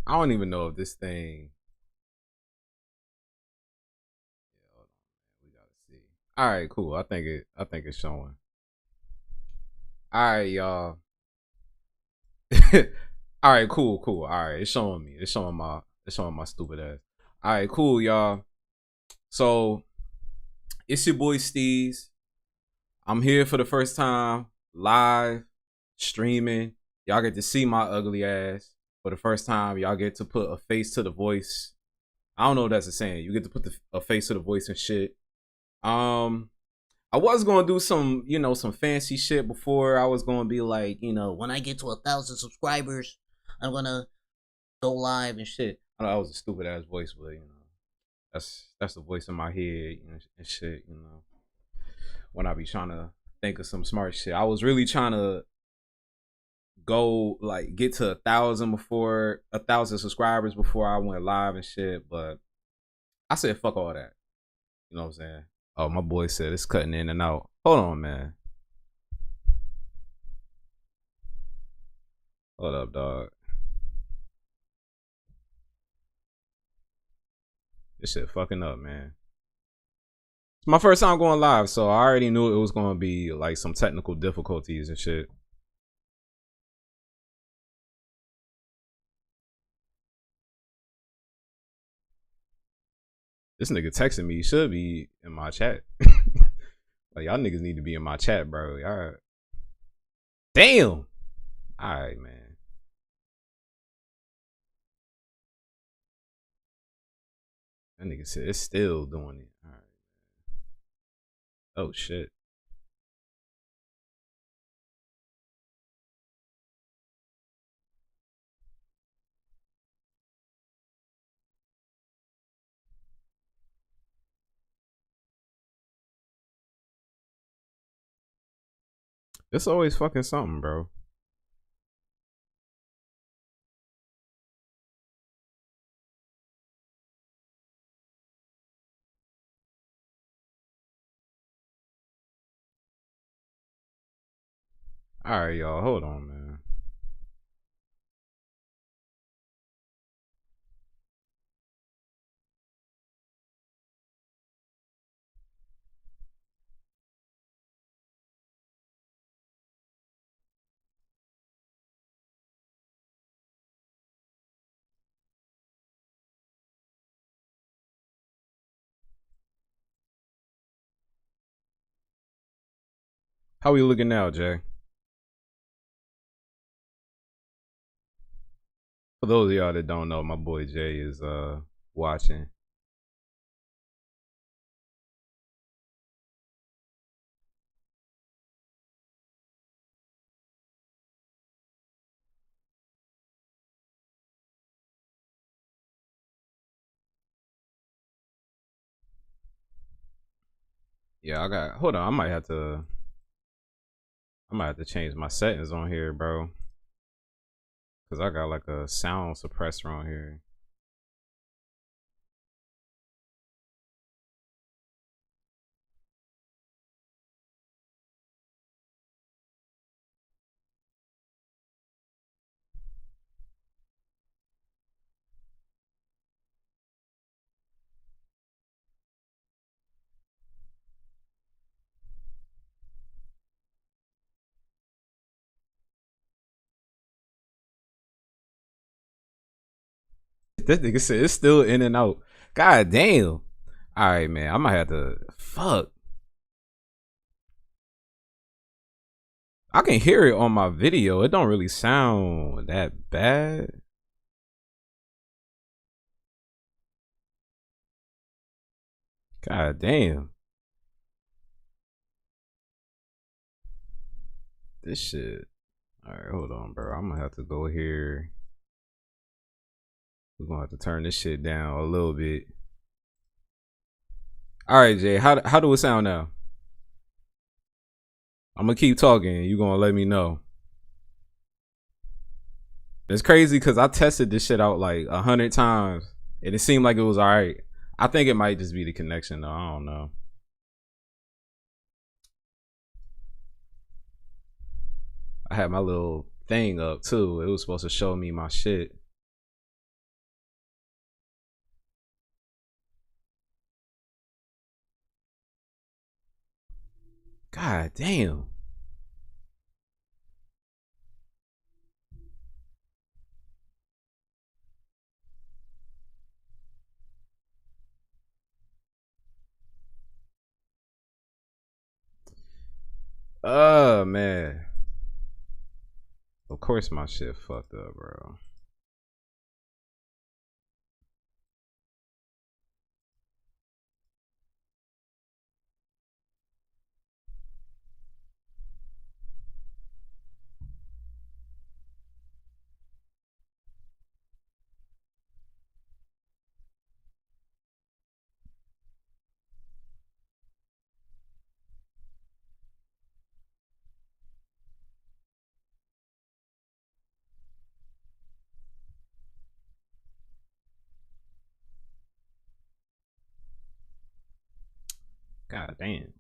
I don't even know if this thing. Yeah, hold on, we gotta see. All right, cool. I think it's showing. All right, y'all. All right, cool. All right, it's showing me. It's showing my stupid ass. All right, cool, y'all. So it's your boy Steez. I'm here for the first time, live, streaming. Y'all get to see my ugly ass for the first time. Y'all get to put a face to the voice. I don't know if that's a saying. You get to put a face to the voice and shit. Um, I was gonna do some, some fancy shit before. I was gonna be like, when I get to 1,000 subscribers, I'm gonna go live and shit. I know that was a stupid ass voice, but that's the voice in my head and shit. When I be trying to think of some smart shit, I was really trying to go like get to 1,000 subscribers before I went live and shit. But I said fuck all that. You know what I'm saying? Oh, my boy said it's cutting in and out. Hold on, man. Hold up, dog. This shit fucking up, man. It's my first time going live, so I already knew it was gonna be like some technical difficulties and shit. This nigga texting me should be in my chat. Like y'all niggas need to be in my chat, bro. Y'all. Damn. All right, man. That nigga said it's still doing it. All right. Oh shit. It's always fucking something, bro. All right, y'all. Hold on, man. How we looking now, Jay? For those of y'all that don't know, my boy Jay is watching. Yeah, I got. Hold on, I might have to change my settings on here, bro. Cause I got like a sound suppressor on here. This nigga said it's still in and out. God damn. All right, man. I might have to. Fuck. I can hear it on my video. It don't really sound that bad. God damn. This shit. All right, hold on, bro. I'm gonna have to go here. We're gonna have to turn this shit down a little bit. All right, Jay. How do it sound now? I'm gonna keep talking. You gonna let me know. It's crazy because I tested this shit out like 100 times and it seemed like it was all right. I think it might just be the connection though. I don't know. I had my little thing up too. It was supposed to show me my shit. God damn. Oh man. Of course my shit fucked up, bro. God damn.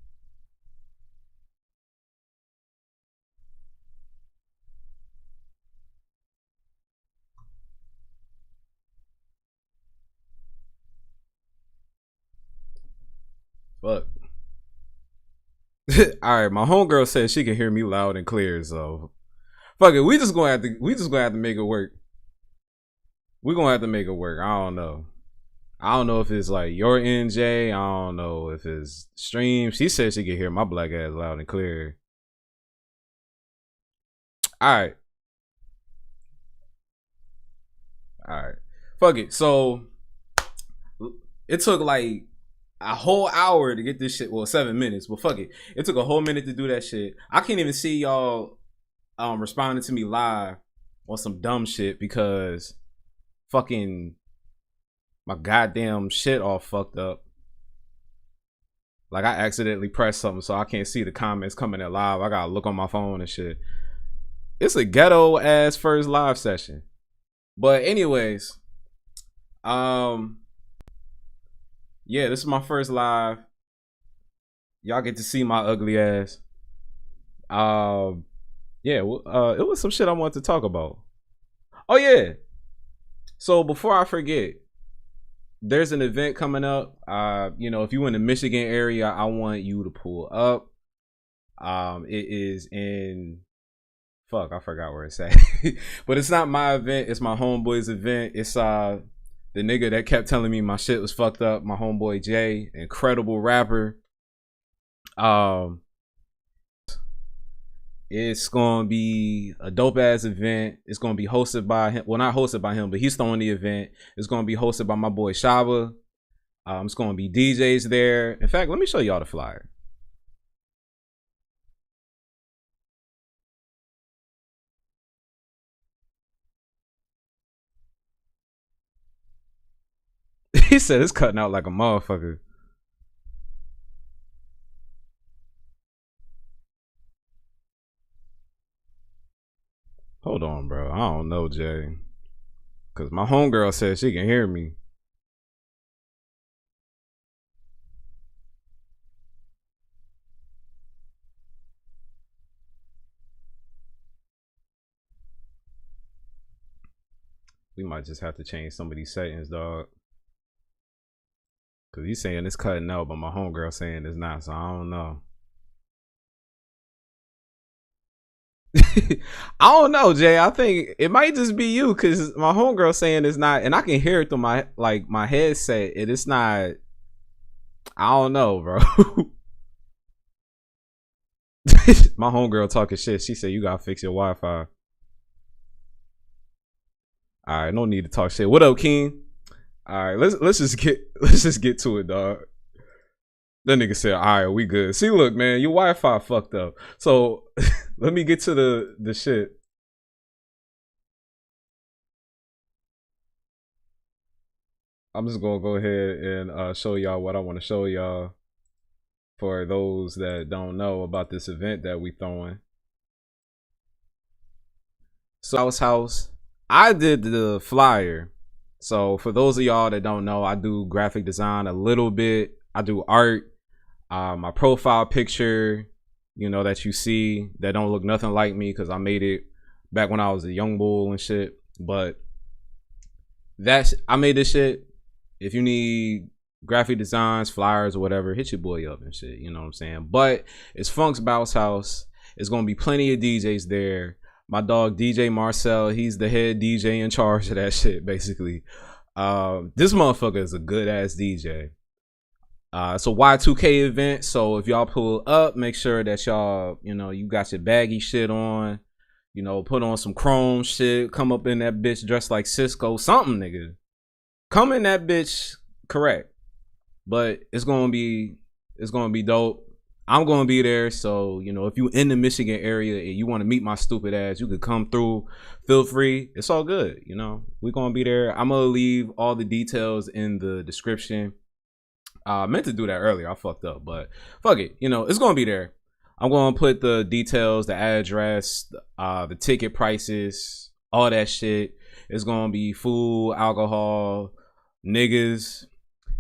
Fuck. Alright, my homegirl said she can hear me loud and clear, so fuck it. We just gonna have to make it work. We gonna have to make it work. I don't know. I don't know if it's like your NJ. I don't know if it's stream. She said she could hear my black ass loud and clear. Alright. Alright. Fuck it. So it took like a whole hour to get this shit. Well, 7 minutes, but fuck it. It took a whole minute to do that shit. I can't even see y'all responding to me live on some dumb shit because fucking my goddamn shit all fucked up. Like I accidentally pressed something, so I can't see the comments coming in live. I gotta look on my phone and shit. It's a ghetto ass first live session. But anyways, yeah, this is my first live. Y'all get to see my ugly ass. Yeah, it was some shit I wanted to talk about. Oh yeah. So before I forget, there's an event coming up. You know, if you in the Michigan area, I want you to pull up. It is in fuck, I forgot where it's at. But it's not my event, it's my homeboy's event. It's the nigga that kept telling me my shit was fucked up, my homeboy Jay, incredible rapper. It's gonna be a dope ass event. It's gonna be hosted by him. Well, not hosted by him, but he's throwing the event. It's gonna be hosted by my boy Shaba. It's gonna be DJs there. In fact, let me show y'all the flyer. He said it's cutting out like a motherfucker. Hold on, bro. I don't know, Jay. Cause my homegirl said she can hear me. We might just have to change some of these settings, dog. Cause he's saying it's cutting out, but my homegirl saying it's not, so I don't know. I don't know, Jay. I think it might just be you, cause my homegirl saying it's not, and I can hear it through my my headset, and it's not. I don't know, bro. My homegirl talking shit. She said you gotta fix your Wi-Fi. All right, no need to talk shit. What up, King? All right, let's just get to it, dog. That nigga said, "All right, we good." See, look, man, your Wi-Fi fucked up. So let me get to the shit. I'm just gonna go ahead and show y'all what I want to show y'all for those that don't know about this event that we throwing. So house, I did the flyer. So for those of y'all that don't know, I do graphic design a little bit. I do art. My profile picture, you know, that you see that don't look nothing like me because I made it back when I was a young bull and shit. But I made this shit. If you need graphic designs, flyers, or whatever, hit your boy up and shit. You know what I'm saying? But it's Funk's Bounce House. It's gonna be plenty of DJs there. My dog DJ Marcel, he's the head DJ in charge of that shit, basically. This motherfucker is a good ass DJ. It's a Y2K event, so if y'all pull up, make sure that y'all, you know, you got your baggy shit on. You know, put on some chrome shit. Come up in that bitch dressed like Cisco, something, nigga. Come in that bitch correct. But it's gonna be dope. I'm gonna be there, so you know, if you in the Michigan area and you want to meet my stupid ass, you could come through. Feel free. It's all good. You know, we're gonna be there. I'm gonna leave all the details in the description. I meant to do that earlier. I fucked up, but fuck it. You know, it's gonna be there. I'm going to put the details, the address, the ticket prices, all that shit. It's going to be food, alcohol, niggas,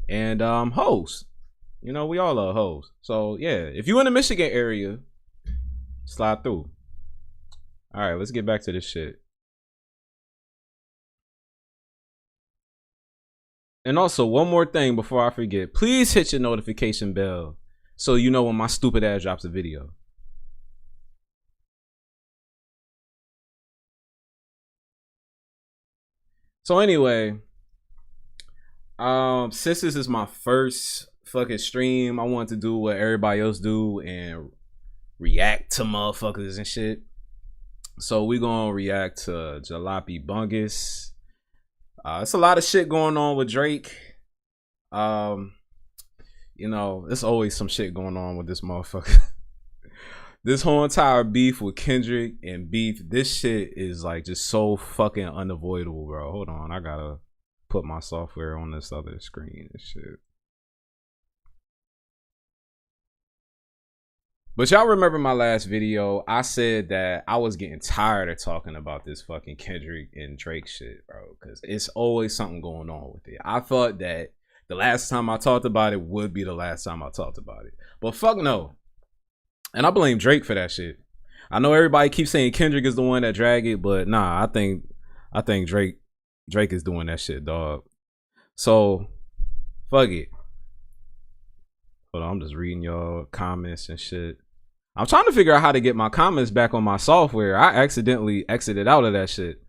and hoes. You know, we all love hoes. So, yeah, if you in the Michigan area, slide through. All right, let's get back to this shit. And also, one more thing before I forget. Please hit your notification bell, so you know when my stupid ass drops a video. So anyway, since this is my first fucking stream, I want to do what everybody else do and react to motherfuckers and shit. So we gonna react to Jalopy Bungus. It's a lot of shit going on with Drake. You know, there's always some shit going on with this motherfucker. This whole entire beef with Kendrick and Beef, this shit is like just so fucking unavoidable, bro. Hold on, I gotta put my software on this other screen and shit. But y'all remember my last video, I said that I was getting tired of talking about this fucking Kendrick and Drake shit, bro, because it's always something going on with it. I thought that the last time I talked about it would be the last time I talked about it. But fuck no. And I blame Drake for that shit. I know everybody keeps saying Kendrick is the one that dragged it, but nah, I think Drake is doing that shit, dog. So fuck it. Hold on, I'm just reading y'all comments and shit. I'm trying to figure out how to get my comments back on my software. I accidentally exited out of that shit.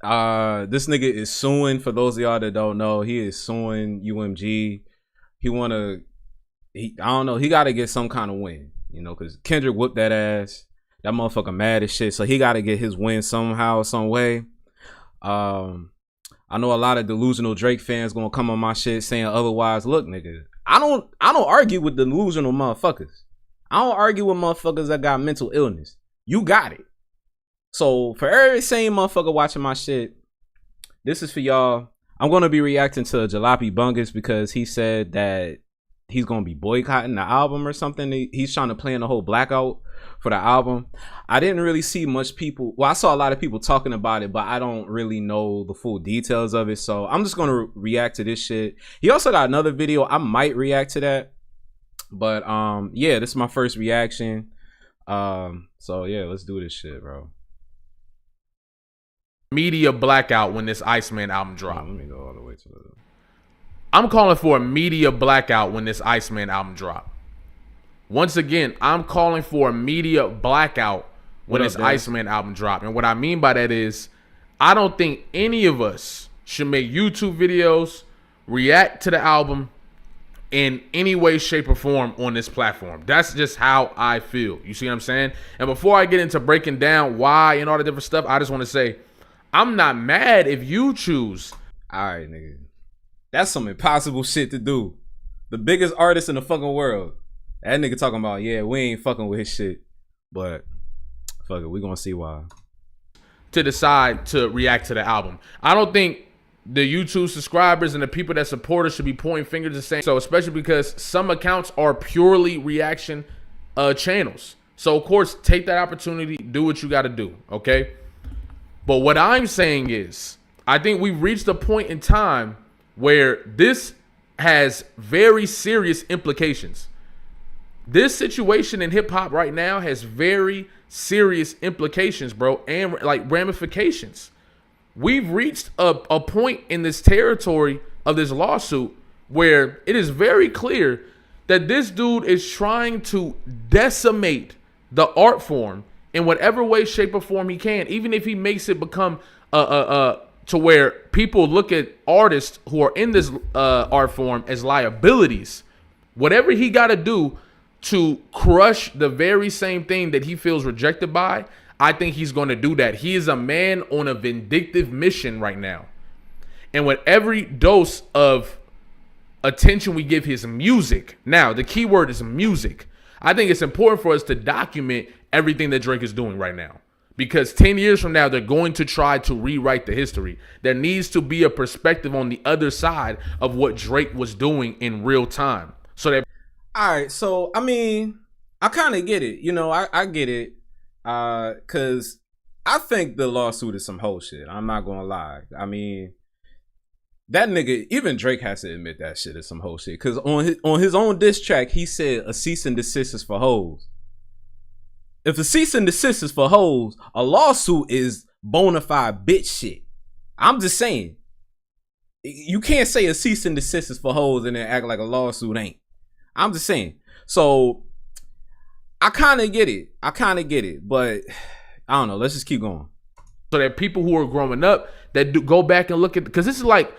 This nigga is suing, for those of y'all that don't know, he is suing UMG. I don't know, he gotta get some kind of win, you know, because Kendrick whooped that ass. That motherfucker mad as shit, so he gotta get his win somehow, some way. I know a lot of delusional Drake fans gonna come on my shit saying otherwise. Look, nigga, I don't argue with delusional motherfuckers. I don't argue with motherfuckers that got mental illness. You got it. So for every same motherfucker watching my shit, this is for y'all. I'm gonna be reacting to Jalopy Bungus because he said that he's gonna be boycotting the album or something. He's trying to plan the whole blackout for the album. I didn't really see much people. Well, I saw a lot of people talking about it, but I don't really know the full details of it. So I'm just gonna react to this shit. He also got another video. I might react to that. But yeah, this is my first reaction. So yeah, let's do this shit, bro. Media blackout when this Iceman album dropped. Let me go all the way to the... I'm calling for a media blackout when this Iceman album dropped. Once again, I'm calling for a media blackout when this Iceman album dropped. And what I mean by that is, I don't think any of us should make YouTube videos, react to the album in any way, shape, or form on this platform. That's just how I feel. You see what I'm saying? And before I get into breaking down why and all the different stuff, I just want to say, I'm not mad if you choose. All right, nigga. That's some impossible shit to do. The biggest artist in the fucking world. That nigga talking about, yeah, we ain't fucking with his shit. But, fuck it, we gonna see why. To decide to react to the album. I don't think the YouTube subscribers and the people that support us should be pointing fingers and saying so, especially because some accounts are purely reaction channels. So, of course, take that opportunity, do what you gotta do, okay? But what I'm saying is, I think we've reached a point in time where this has very serious implications. This situation in hip hop right now has very serious implications, bro, and like ramifications. We've reached a point in this territory of this lawsuit where it is very clear that this dude is trying to decimate the art form in whatever way, shape, or form he can, even if he makes it become to where people look at artists who are in this art form as liabilities. Whatever he got to do to crush the very same thing that he feels rejected by, I think he's going to do that. He is a man on a vindictive mission right now. And with every dose of attention we give his music, now the key word is music, I think it's important for us to document everything that Drake is doing right now. Because 10 years from now, they're going to try to rewrite the history. There needs to be a perspective on the other side of what Drake was doing in real time. So that. All right, so I mean, I kind of get it. You know, I get it. Cause I think the lawsuit is some whole shit. I'm not gonna lie. I mean, that nigga, even Drake has to admit that shit is some whole shit. Cause on his own diss track, he said a cease and desist is for hoes. If a cease and desist is for hoes, a lawsuit is bona fide bitch shit. I'm just saying. You can't say a cease and desist is for hoes and then act like a lawsuit ain't. I'm just saying. So I kind of get it. But I don't know. Let's just keep going. So that people who are growing up that go back and look at, because this is like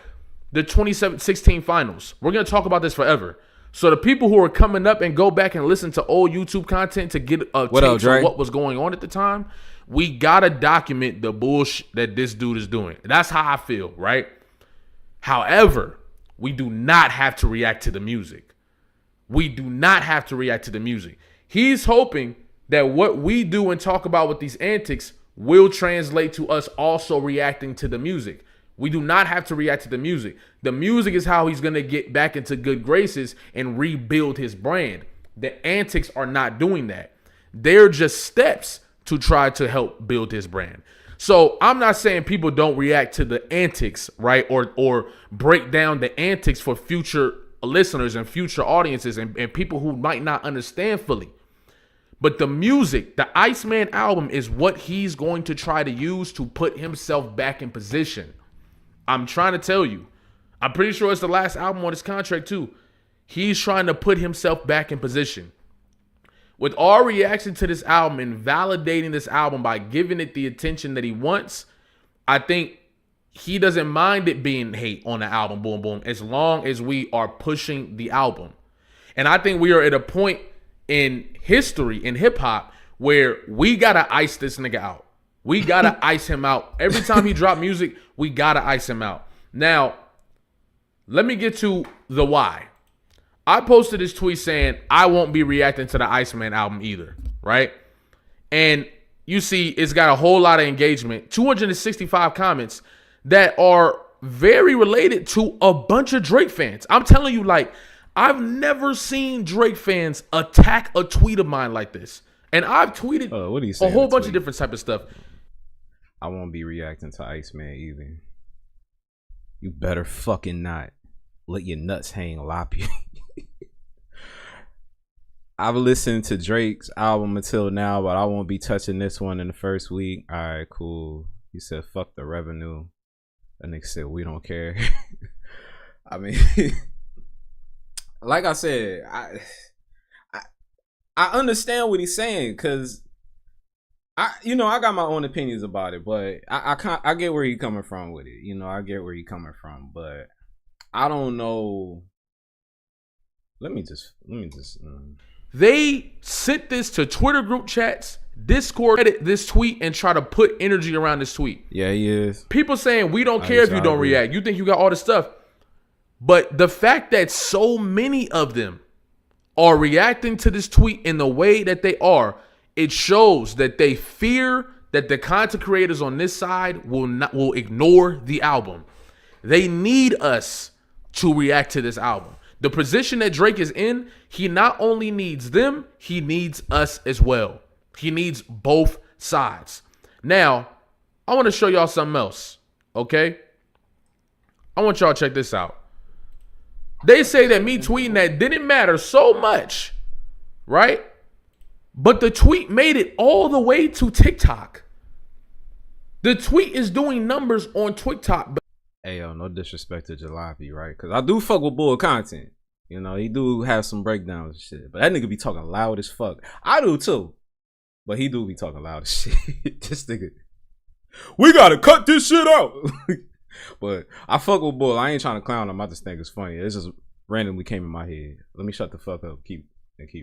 the 2016 finals. We're going to talk about this forever. So the people who are coming up and go back and listen to old YouTube content to get a taste of what was going on at the time, we got to document the bullshit that this dude is doing. That's how I feel, right? However, we do not have to react to the music. He's hoping that what we do and talk about with these antics will translate to us also reacting to the music. We do not have to react to the music. The music is how he's going to get back into good graces and rebuild his brand. The antics are not doing that. They're just steps to try to help build his brand. So I'm not saying people don't react to the antics, right? Or break down the antics for future listeners and future audiences and people who might not understand fully. But the music, the Iceman album, is what he's going to try to use to put himself back in position. I'm trying to tell you. I'm pretty sure it's the last album on his contract too. He's trying to put himself back in position. With our reaction to this album and validating this album by giving it the attention that he wants, I think he doesn't mind it being hate on the album, boom, boom, as long as we are pushing the album. And I think we are at a point in history, in hip hop, where we got to ice this nigga out. We got to ice him out. Every time he drop music, we got to ice him out. Now, let me get to the why. I posted this tweet saying I won't be reacting to the Iceman album either, right? And you see it's got a whole lot of engagement, 265 comments that are very related to a bunch of Drake fans. I'm telling you, like, I've never seen Drake fans attack a tweet of mine like this. And I've tweeted what do you say a whole bunch of different type of stuff. I won't be reacting to Iceman either. You better fucking not let your nuts hang, Jalopy. I've listened to Drake's album until now, but I won't be touching this one in the first week. All right, cool. He said, fuck the revenue. And nigga said, we don't care. I mean, like I said, I understand what he's saying, because I got my own opinions about it, but I get where he's coming from with it. I get where he's coming from, but I don't know. Let me just. They sent this to Twitter group chats, Discord, edit this tweet, and try to put energy around this tweet. Yeah, he is. People saying, we don't care if you don't react. You think you got all this stuff. But the fact that so many of them are reacting to this tweet in the way that they are, it shows that they fear that the content creators on this side will ignore the album. They need us to react to this album. The position that Drake is in, he not only needs them, he needs us as well. He needs both sides. Now, I want to show y'all something else, okay? I want y'all to check this out. They say that me tweeting that didn't matter so much, right? But the tweet made it all the way to TikTok. The tweet is doing numbers on TikTok. Hey yo, no disrespect to Jalopy, right? Cause I do fuck with Bull content. You know, he do have some breakdowns and shit. But that nigga be talking loud as fuck. I do too. But he do be talking loud as shit. This nigga. We gotta cut this shit out. But I fuck with Bull. I ain't trying to clown him. I just think it's funny. It's just randomly came in my head. Let me shut the fuck up. Keep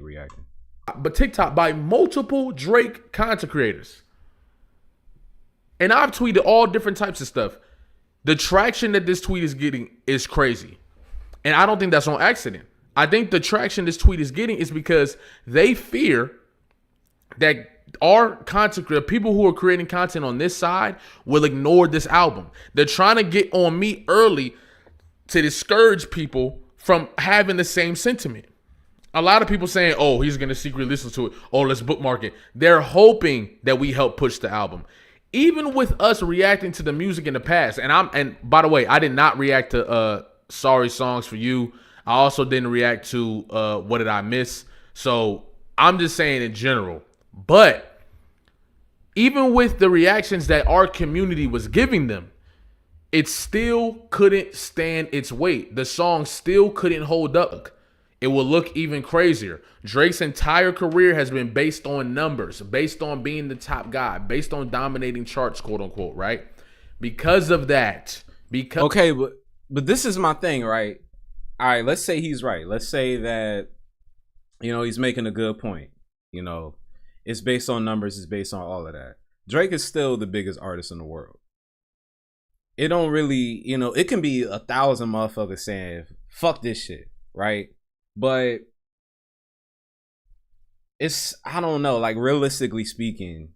reacting. But TikTok by multiple Drake content creators. And I've tweeted all different types of stuff. The traction that this tweet is getting is crazy. And I don't think that's on accident. I think the traction this tweet is getting is because they fear that our content creators, people who are creating content on this side, will ignore this album. They're trying to get on me early to discourage people from having the same sentiment. A lot of people saying, oh, he's going to secretly listen to it. Oh, let's bookmark it. They're hoping that we help push the album. Even with us reacting to the music in the past, and by the way, I did not react to Sorry Songs for You. I also didn't react to What Did I Miss? So I'm just saying in general. But even with the reactions that our community was giving them, it still couldn't stand its weight. The song still couldn't hold up. It will look even crazier. Drake's entire career has been based on numbers, based on being the top guy, based on dominating charts, quote unquote, right? Because of that. Okay, but this is my thing, right? All right, let's say he's right. Let's say that, you know, he's making a good point. You know, it's based on numbers. It's based on all of that. Drake is still the biggest artist in the world. It don't really, you know, it can be 1,000 motherfuckers saying, fuck this shit, right? But it's, I don't know, like realistically speaking,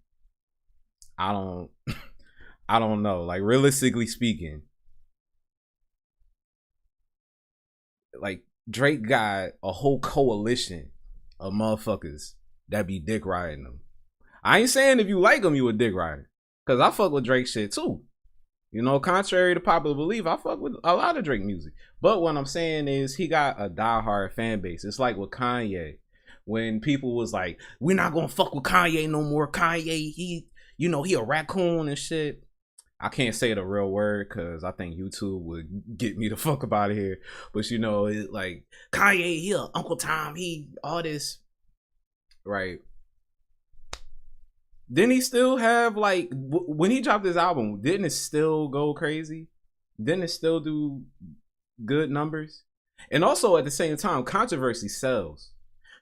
I don't know. Like realistically speaking, like Drake got a whole coalition of motherfuckers that be dick riding him. I ain't saying if you like him, you a dick rider. Cause I fuck with Drake shit too. You know, contrary to popular belief, I fuck with a lot of Drake music. But what I'm saying is he got a diehard fan base. It's like with Kanye. When people was like, we're not gonna fuck with Kanye no more. Kanye, he a raccoon and shit. I can't say the real word because I think YouTube would get me the fuck up out of here. But you know, it like Kanye, he Uncle Tom, he all this. Right. Didn't he still have like when he dropped his album? Didn't it still go crazy? Didn't it still do good numbers? And also at the same time, controversy sells.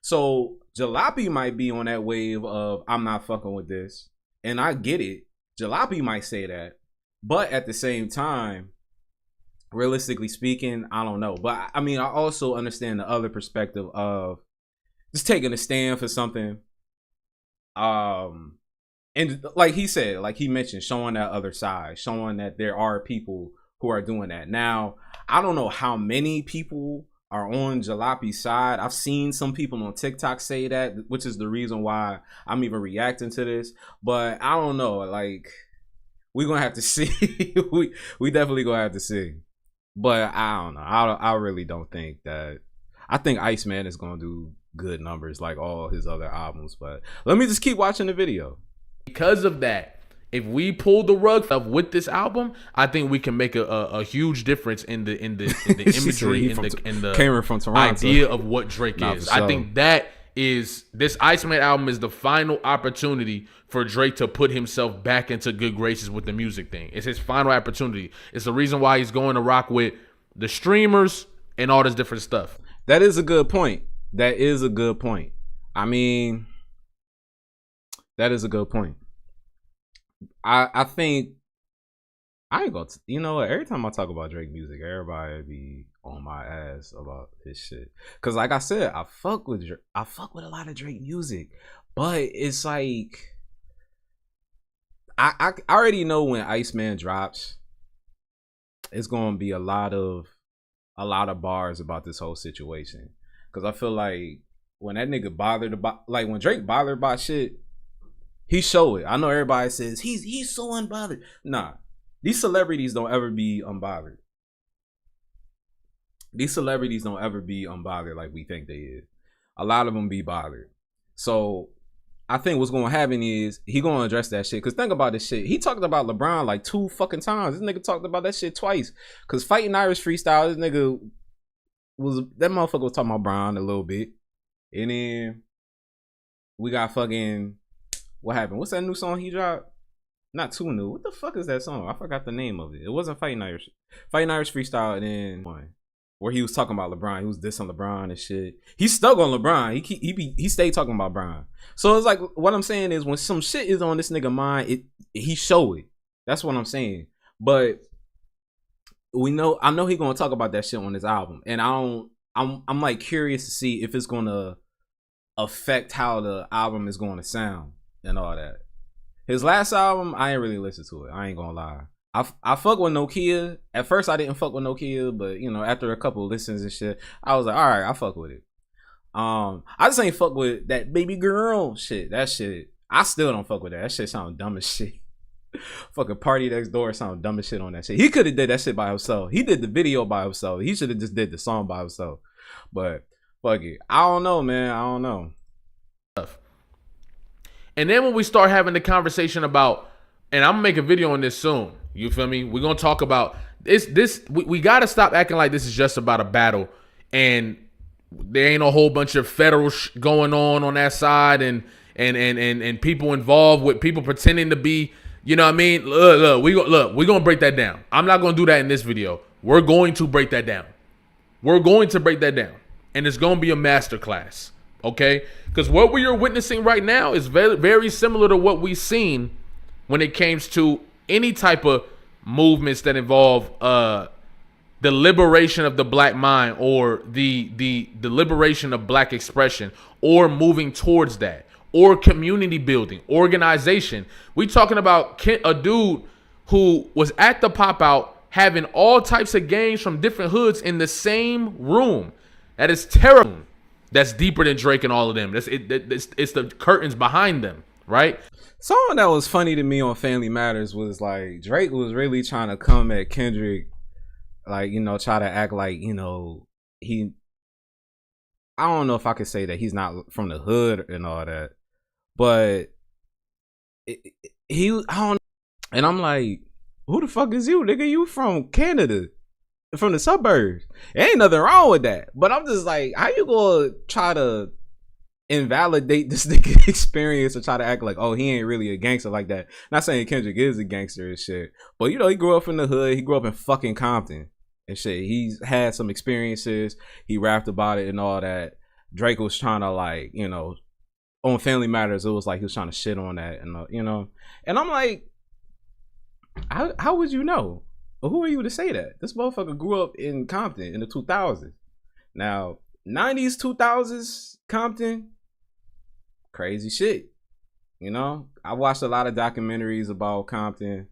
So Jalopy might be on that wave of I'm not fucking with this, and I get it. Jalopy might say that, but at the same time, realistically speaking, I don't know. But I mean, I also understand the other perspective of just taking a stand for something. And like he said, like he mentioned, showing that other side, showing that there are people who are doing that. Now, I don't know how many people are on Jalopy's side. I've seen some people on TikTok say that, which is the reason why I'm even reacting to this. But I don't know. Like, we're going to have to see. we definitely going to have to see. But I don't know. I really don't think that. I think Iceman is going to do good numbers like all his other albums. But let me just keep watching the video. Because of that, if we pull the rug up with this album, I think we can make a huge difference in the imagery in the Cameron from Toronto idea of what Drake is. I think that is this Iceman album is the final opportunity for Drake to put himself back into good graces with the music thing. It's his final opportunity. It's the reason why he's going to rock with the streamers and all this different stuff. That is a good point. That is a good point. I mean, that is a good point. I think I ain't gonna, you know what? Every time I talk about Drake music, everybody be on my ass about his shit. Cause like I said, I fuck with a lot of Drake music, but it's like I already know when Iceman drops, it's gonna be a lot of bars about this whole situation. Cause I feel like when that nigga bothered about, like when Drake bothered about shit, he show it. I know everybody says he's so unbothered. Nah, these celebrities don't ever be unbothered. These celebrities don't ever be unbothered like we think they is. A lot of them be bothered. So I think what's gonna happen is he gonna address that shit. Cause think about this shit. He talked about LeBron like 2 fucking times. This nigga talked about that shit twice. Cause fighting Irish freestyle, this nigga that motherfucker was talking about Bron a little bit. And then we got fucking what happened? What's that new song he dropped? Not too new. What the fuck is that song? I forgot the name of it. It wasn't Fighting Irish. Fighting Irish freestyle, and then one where he was talking about LeBron. He was dissing LeBron and shit. He's stuck on LeBron. He stayed talking about Bron. So it's like what I'm saying is when some shit is on this nigga mind, he show it. That's what I'm saying. But I know he gonna talk about that shit on his album, and I'm like curious to see if it's gonna affect how the album is gonna sound and all that. His last album, I ain't really listened to it. I ain't gonna lie. I fuck with Nokia. At first, I didn't fuck with Nokia, but you know, after a couple of listens and shit, I was like, all right, I fuck with it. I just ain't fuck with that baby girl shit. That shit, I still don't fuck with that. That shit sound dumb as shit. Fucking Party Next Door sound dumb as shit on that shit. He could have did that shit by himself. He did the video by himself. He should have just did the song by himself. But fuck it. I don't know, man. I don't know. And then when we start having the conversation about, and I'm gonna make a video on this soon. You feel me? We're gonna talk about this. We gotta stop acting like this is just about a battle, and there ain't a whole bunch of federal going on that side, and people involved with people pretending to be. You know what I mean? Look, we're gonna break that down. I'm not gonna do that in this video. We're going to break that down. We're going to break that down, and it's gonna be a masterclass. Okay, because what we are witnessing right now is very, very similar to what we've seen when it comes to any type of movements that involve the liberation of the black mind, or the liberation of black expression, or moving towards that, or community building, organization. We talking about a dude who was at the pop out having all types of gangs from different hoods in the same room. That is terrible. That's deeper than Drake and all of them. It's the curtains behind them, right? Something that was funny to me on Family Matters was like Drake was really trying to come at Kendrick, like, you know, try to act like, you know, I don't know if I could say that he's not from the hood and all that, but I don't know. And I'm like, who the fuck is you, nigga? You from Canada, from the suburbs. Ain't nothing wrong with that. But I'm just like, how you gonna try to invalidate this nigga experience and try to act like, oh, he ain't really a gangster like that? Not saying Kendrick is a gangster and shit, but you know, he grew up in the hood. He grew up in fucking Compton and shit. He's had some experiences. He rapped about it and all that. Drake was trying to, like, you know, on Family Matters, it was like he was trying to shit on that, and you know, and I'm like, how would you know? Who are you to say that? This motherfucker grew up in Compton in the 2000s. Now, 90s, 2000s, Compton, crazy shit. You know, I watched a lot of documentaries about Compton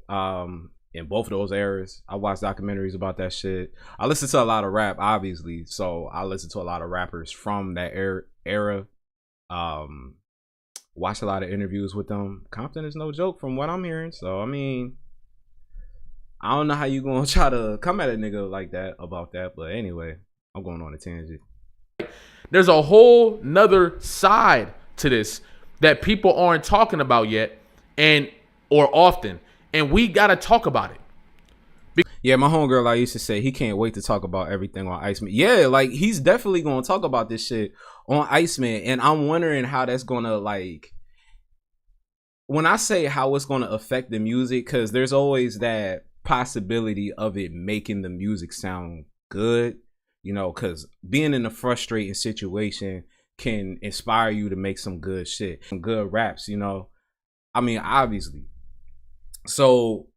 in both of those eras. I watched documentaries about that shit. I listened to a lot of rap, obviously, so I listened to a lot of rappers from that era. Watched a lot of interviews with them. Compton is no joke from what I'm hearing. So, I mean, I don't know how you gonna try to come at a nigga like that about that, but anyway, I'm going on a tangent. There's a whole nother side to this that people aren't talking about yet, or often, and we gotta talk about it. Yeah, my homegirl, I used to say he can't wait to talk about everything on Iceman. Yeah, like he's definitely gonna talk about this shit on Iceman, and I'm wondering how that's gonna, like, when I say how it's gonna affect the music, because there's always that possibility of it making the music sound good, you know, because being in a frustrating situation can inspire you to make some good shit, some good raps, you know. I mean, obviously. So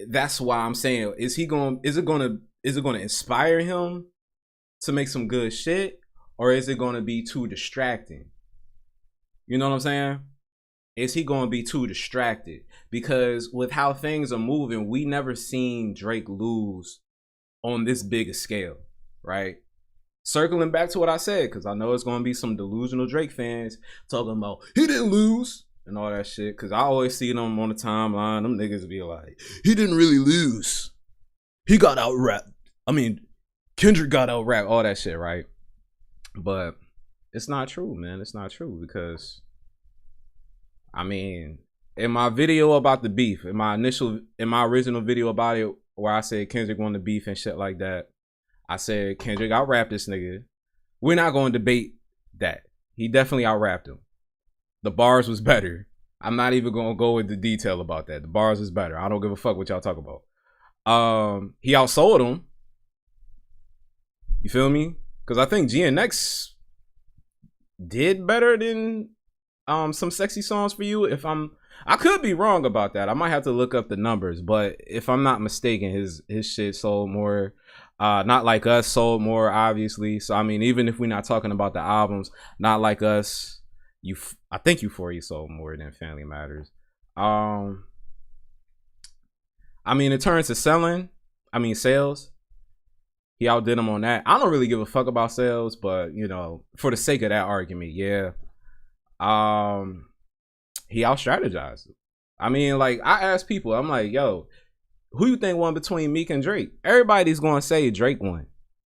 that's why I'm saying, is it gonna inspire him to make some good shit, or is it gonna be too distracting? You know what I'm saying? Is he gonna be too distracted? Because with how things are moving, we never seen Drake lose on this big a scale, right? Circling back to what I said, because I know it's gonna be some delusional Drake fans talking about he didn't lose and all that shit, because I always see them on the timeline. Them niggas be like, he didn't really lose. He got out rapped. I mean, Kendrick got out rapped, all that shit, right? But it's not true, man. It's not true, because I mean, in my video about the beef, in my original video about it, where I said Kendrick won the beef and shit like that, I said Kendrick out-rapped this nigga. We're not going to debate that. He definitely out-rapped him. The bars was better. I'm not even going to go into detail about that. The bars was better. I don't give a fuck what y'all talk about. He outsold him. You feel me? Because I think GNX did better than some sexy songs for you. I could be wrong about that. I might have to look up the numbers, but if I'm not mistaken, his shit sold more. Not Like Us sold more, obviously. So I mean, even if we're not talking about the albums, Not Like Us, I think Euphoria sold more than Family Matters. I mean, in terms of sales, he outdid him on that. I don't really give a fuck about sales, but you know, for the sake of that argument, yeah. He out strategized. I mean, like, I asked people, I'm like, yo, who you think won between Meek and Drake? Everybody's gonna say Drake won.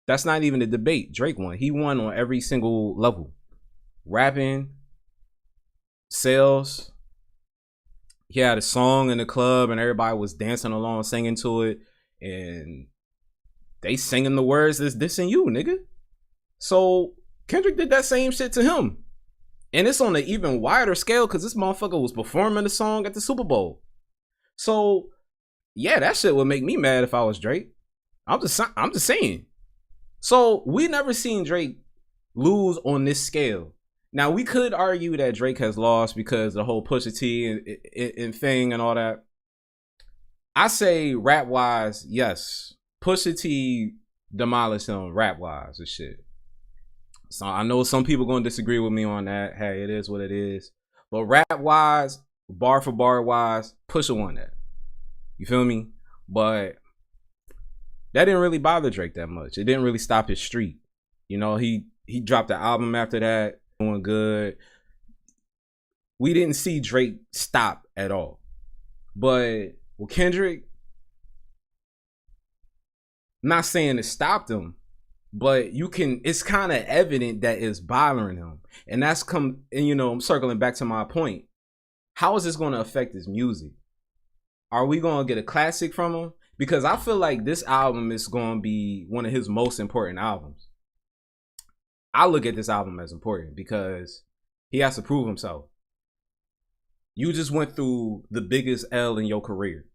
That's not even a debate. Drake won. He won on every single level. Rapping, sales. He had a song in the club and everybody was dancing along, singing to it, and they singing the words that's dissing you, nigga. So Kendrick did that same shit to him. And it's on an even wider scale because this motherfucker was performing the song at the Super Bowl. So yeah, that shit would make me mad if I was Drake. I'm just saying. So we never seen Drake lose on this scale. Now we could argue that Drake has lost because the whole Pusha T and thing and all that. I say rap wise, yes. Pusha T demolished him rap wise and shit. So I know some people gonna disagree with me on that. Hey, it is what it is. But rap wise, bar for bar wise, Pusha won that. You feel me? But that didn't really bother Drake that much. It didn't really stop his streak. You know, he dropped the album after that, doing good. We didn't see Drake stop at all. But with Kendrick, not saying it stopped him, but it's kind of evident that it's bothering him. And I'm circling back to my point. How is this going to affect his music? Are we going to get a classic from him? Because I feel like this album is going to be one of his most important albums. I look at this album as important because he has to prove himself. You just went through the biggest L in your career.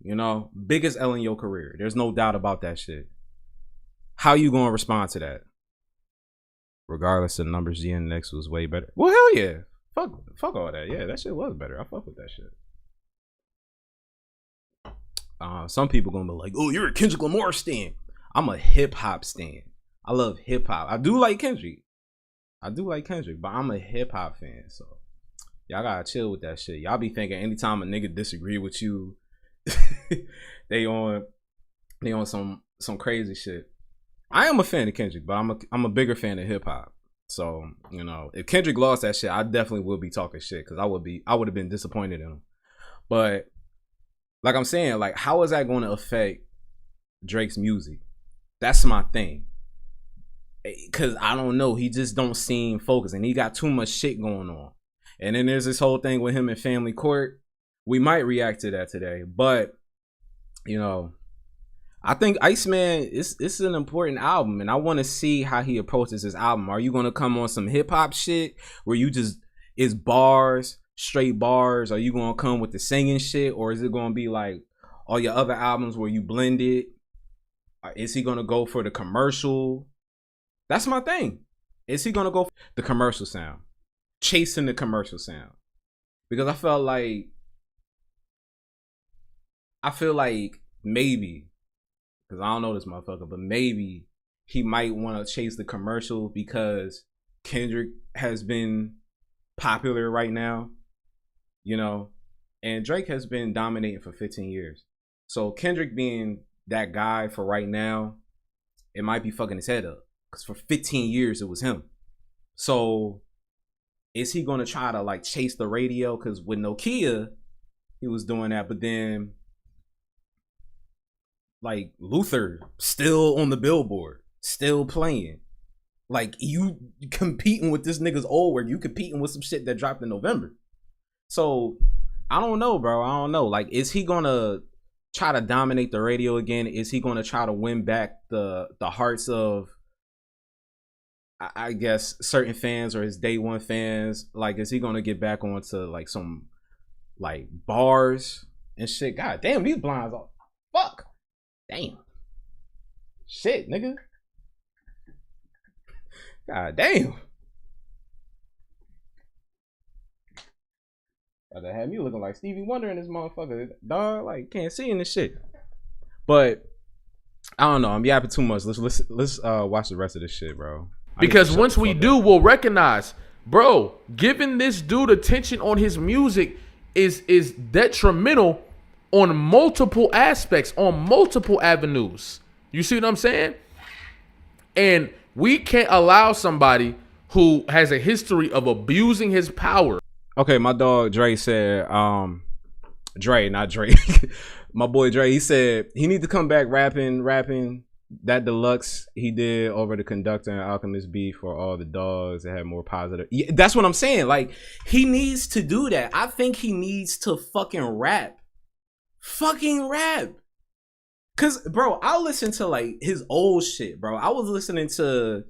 You know, biggest L in your career. There's no doubt about that shit. How you going to respond to that? Regardless of numbers, GNX was way better. Well, hell yeah. Fuck all that. Yeah, that shit was better. I fuck with that shit. Some people gonna be like, oh, you're a Kendrick Lamar stan. I'm a hip hop stan. I love hip hop. I do like Kendrick, but I'm a hip hop fan. So y'all gotta chill with that shit. Y'all be thinking anytime a nigga disagree with you, they on some crazy shit. I am a fan of Kendrick, but I'm a bigger fan of hip hop. So, you know, if Kendrick lost that shit, I definitely would be talking shit because I would have been disappointed in him. But like I'm saying, like, how is that going to affect Drake's music? That's my thing. Because I don't know. He just don't seem focused. And he got too much shit going on. And then there's this whole thing with him in Family Court. We might react to that today. But, you know, I think Iceman, it's an important album. And I want to see how he approaches this album. Are you going to come on some hip-hop shit where you just, it's bars, straight bars? Are you gonna come with the singing shit, or is it gonna be like all your other albums where you blend it? Is he gonna go for the commercial? That's my thing. Is he gonna go for the commercial sound, chasing the commercial sound? Because I feel like maybe, because I don't know this motherfucker, but maybe he might want to chase the commercial because Kendrick has been popular right now. You know, and Drake has been dominating for 15 years. So Kendrick being that guy for right now, it might be fucking his head up. Because for 15 years, it was him. So is he going to try to like chase the radio? Because with Nokia, he was doing that. But then like Luther still on the billboard, still playing. Like you competing with this nigga's old work. You competing with some shit that dropped in November. So I don't know, bro. I don't know. Like, is he gonna try to dominate the radio again? Is he gonna try to win back the hearts of, I guess, certain fans or his day one fans? Like, is he gonna get back onto like some like bars and shit? God damn, these blinds are fuck. Damn. Shit, nigga. God damn. They had me looking like Stevie Wonder in this motherfucker. Dog, like, can't see in this shit. But I don't know. I'm yapping too much. Let's watch the rest of this shit, bro. Because once we do, we'll recognize, bro, giving this dude attention on his music is detrimental on multiple aspects, on multiple avenues. You see what I'm saying? And we can't allow somebody who has a history of abusing his power. Okay, my dog Dre said, Dre, not Drake. My boy Dre, he said he need to come back rapping that deluxe he did over the Conductor and Alchemist beat for all the dogs that had more positive. Yeah, that's what I'm saying. Like, he needs to do that. I think he needs to fucking rap. Fucking rap. Cause bro, I'll listen to like his old shit, bro. I was listening to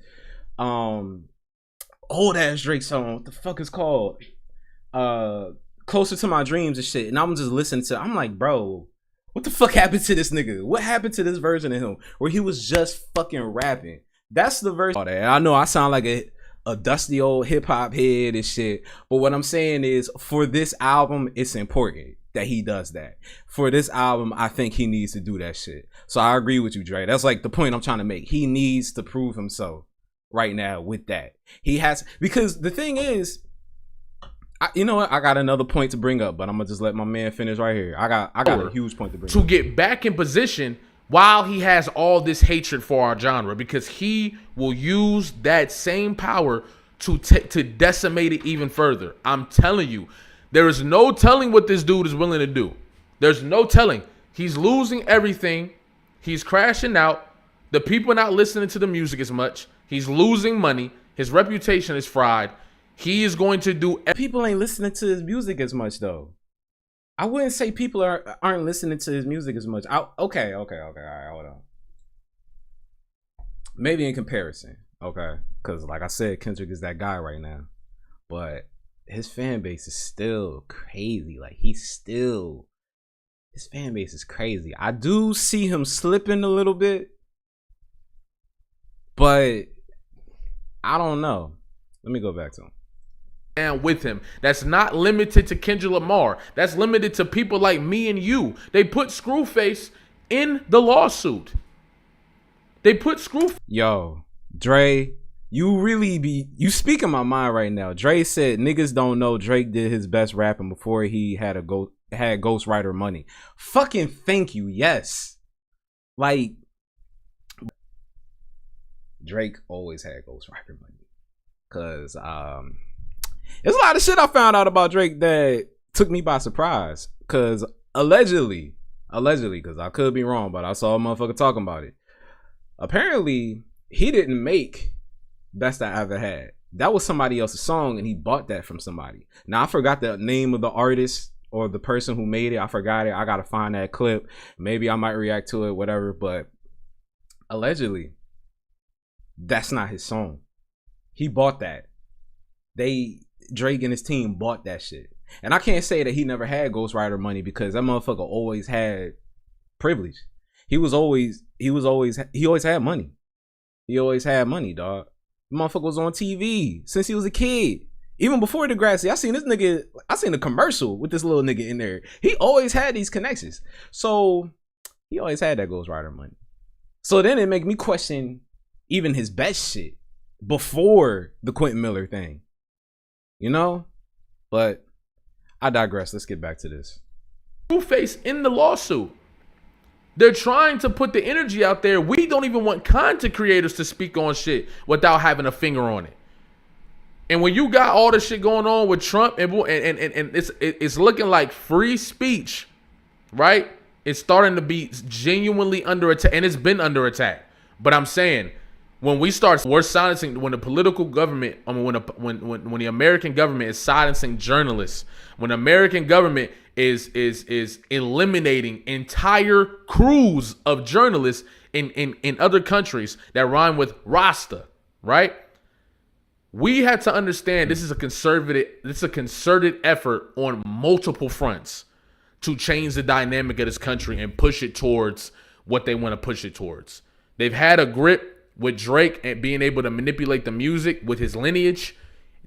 old ass Drake song. What the fuck is called? Closer to My Dreams and shit. And I'm just listening to, I'm like, bro, what the fuck happened to this nigga? What happened to this version of him where he was just fucking rapping? That's the version. I know I sound like a dusty old hip hop head and shit, but what I'm saying is, for this album, it's important that he does that. For this album, I think he needs to do that shit. So I agree with you, Dre. That's like the point I'm trying to make. He needs to prove himself right now with that. He has, because the thing is, you know what? I got another point to bring up, but I'm gonna just let my man finish right here. I got a huge point to bring up. To get back in position while he has all this hatred for our genre, because he will use that same power to decimate it even further. I'm telling you, there is no telling what this dude is willing to do. There's no telling. He's losing everything. He's crashing out. The people are not listening to the music as much. He's losing money. His reputation is fried. He is going to do. People ain't listening to his music as much, though. I wouldn't say people aren't listening to his music as much. Okay. All right, hold on. Maybe in comparison, okay, because like I said, Kendrick is that guy right now, but his fan base is still crazy. Like, his fan base is crazy. I do see him slipping a little bit, but I don't know. Let me go back to him. And with him, that's not limited to Kendrick Lamar. That's limited to people like me and you. They put Screwface in the lawsuit. They put Screwface. Yo, Dre, you speaking my mind right now. Dre said niggas don't know Drake did his best rapping before he had ghostwriter money. Fucking thank you. Yes. Like, Drake always had ghostwriter money. Cause there's a lot of shit I found out about Drake that took me by surprise. Cause allegedly, cause I could be wrong, but I saw a motherfucker talking about it. Apparently, he didn't make Best I Ever Had. That was somebody else's song, and he bought that from somebody. Now, I forgot the name of the artist or the person who made it. I forgot it. I gotta find that clip. Maybe I might react to it, whatever. But allegedly, that's not his song. He bought that. Drake and his team bought that shit. And I can't say that he never had ghostwriter money, because that motherfucker always had privilege. He always had money. He always had money, dog. The motherfucker was on TV since he was a kid. Even before Degrassi, I seen a commercial with this little nigga in there. He always had these connections. So he always had that ghostwriter money. So then it make me question even his best shit before the Quentin Miller thing. You know? But I digress. Let's get back to this. Screwface in the lawsuit. They're trying to put the energy out there. We don't even want content creators to speak on shit without having a finger on it. And when you got all this shit going on with Trump and it's looking like free speech, right? It's starting to be genuinely under attack, and it's been under attack. But I'm saying, we're silencing, when the political government, I mean, when the American government is silencing journalists, when the American government is eliminating entire crews of journalists in other countries that rhyme with Rasta, right? We had to understand this is a concerted effort on multiple fronts to change the dynamic of this country and push it towards what they want to push it towards. They've had a grip with Drake and being able to manipulate the music with his lineage.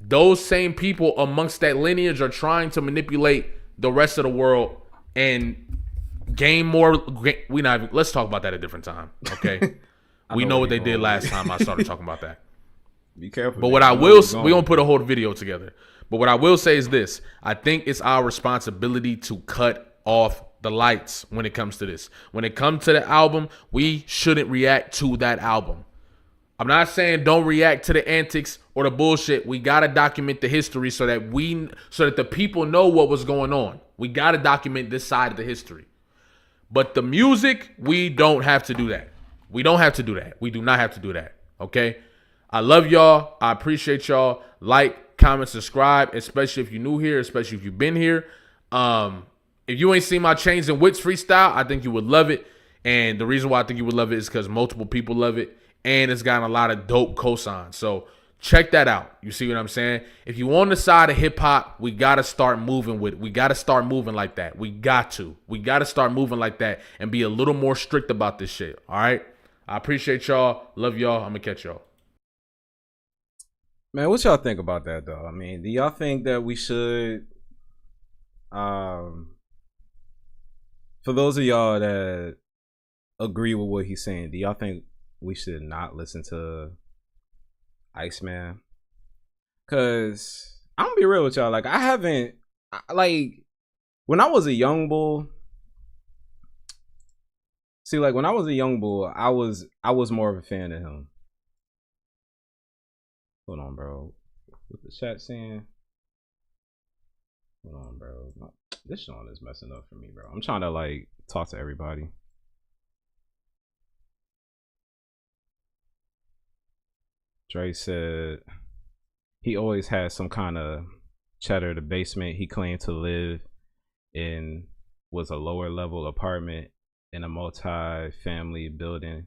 Those same people amongst that lineage are trying to manipulate the rest of the world and gain more. Let's talk about that a different time, okay? We know what they did last time I started talking about that. Be careful. But what I will, we won't put a whole video together. But what I will say is this: I think it's our responsibility to cut off the lights when it comes to this. When it comes to the album, we shouldn't react to that album. I'm not saying don't react to the antics or the bullshit. We gotta document the history so that the people know what was going on. We gotta document this side of the history. But the music, we don't have to do that. We don't have to do that. We do not have to do that. Okay? I love y'all. I appreciate y'all. Like, comment, subscribe, especially if you're new here, especially if you've been here. If you ain't seen my Chains and Wits freestyle, I think you would love it. And the reason why I think you would love it is because multiple people love it. And it's gotten a lot of dope cosigns. So check that out. You see what I'm saying? If you on the side of hip hop, we got to start moving we got to start moving like that. We got to start moving like that and be a little more strict about this shit. All right? I appreciate y'all. Love y'all. I'm going to catch y'all. Man, what y'all think about that, though? I mean, do y'all think that we should, for those of y'all that agree with what he's saying, do y'all think we should not listen to Iceman? Because I'm going to be real with y'all. Like, when I was a young bull, I was more of a fan of him. Hold on, bro. What the chat saying? Hold on, bro. This Sean is messing up for me, bro. I'm trying to like talk to everybody. Dre said he always had some kind of cheddar. The basement he claimed to live in was a lower level apartment in a multi-family building.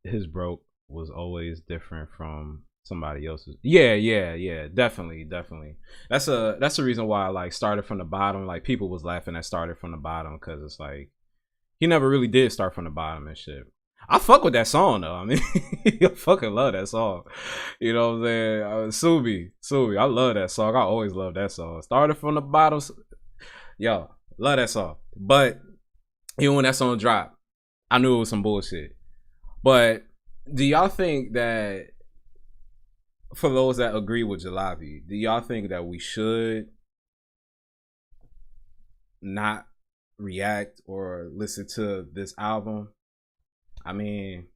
His broke was always different from somebody else's. Yeah, definitely. That's the reason why I like started from the bottom. Like people was laughing at started from the bottom because it's like he never really did start from the bottom and shit. I fuck with that song though. I mean, I fucking love that song. You know what I'm saying? Subi, I love that song. I always love that song. Started from the bottom. Yo, love that song. But even when that song dropped, I knew it was some bullshit. But do y'all think that, for those that agree with Jalopy, do y'all think that we should not react or listen to this album? I mean,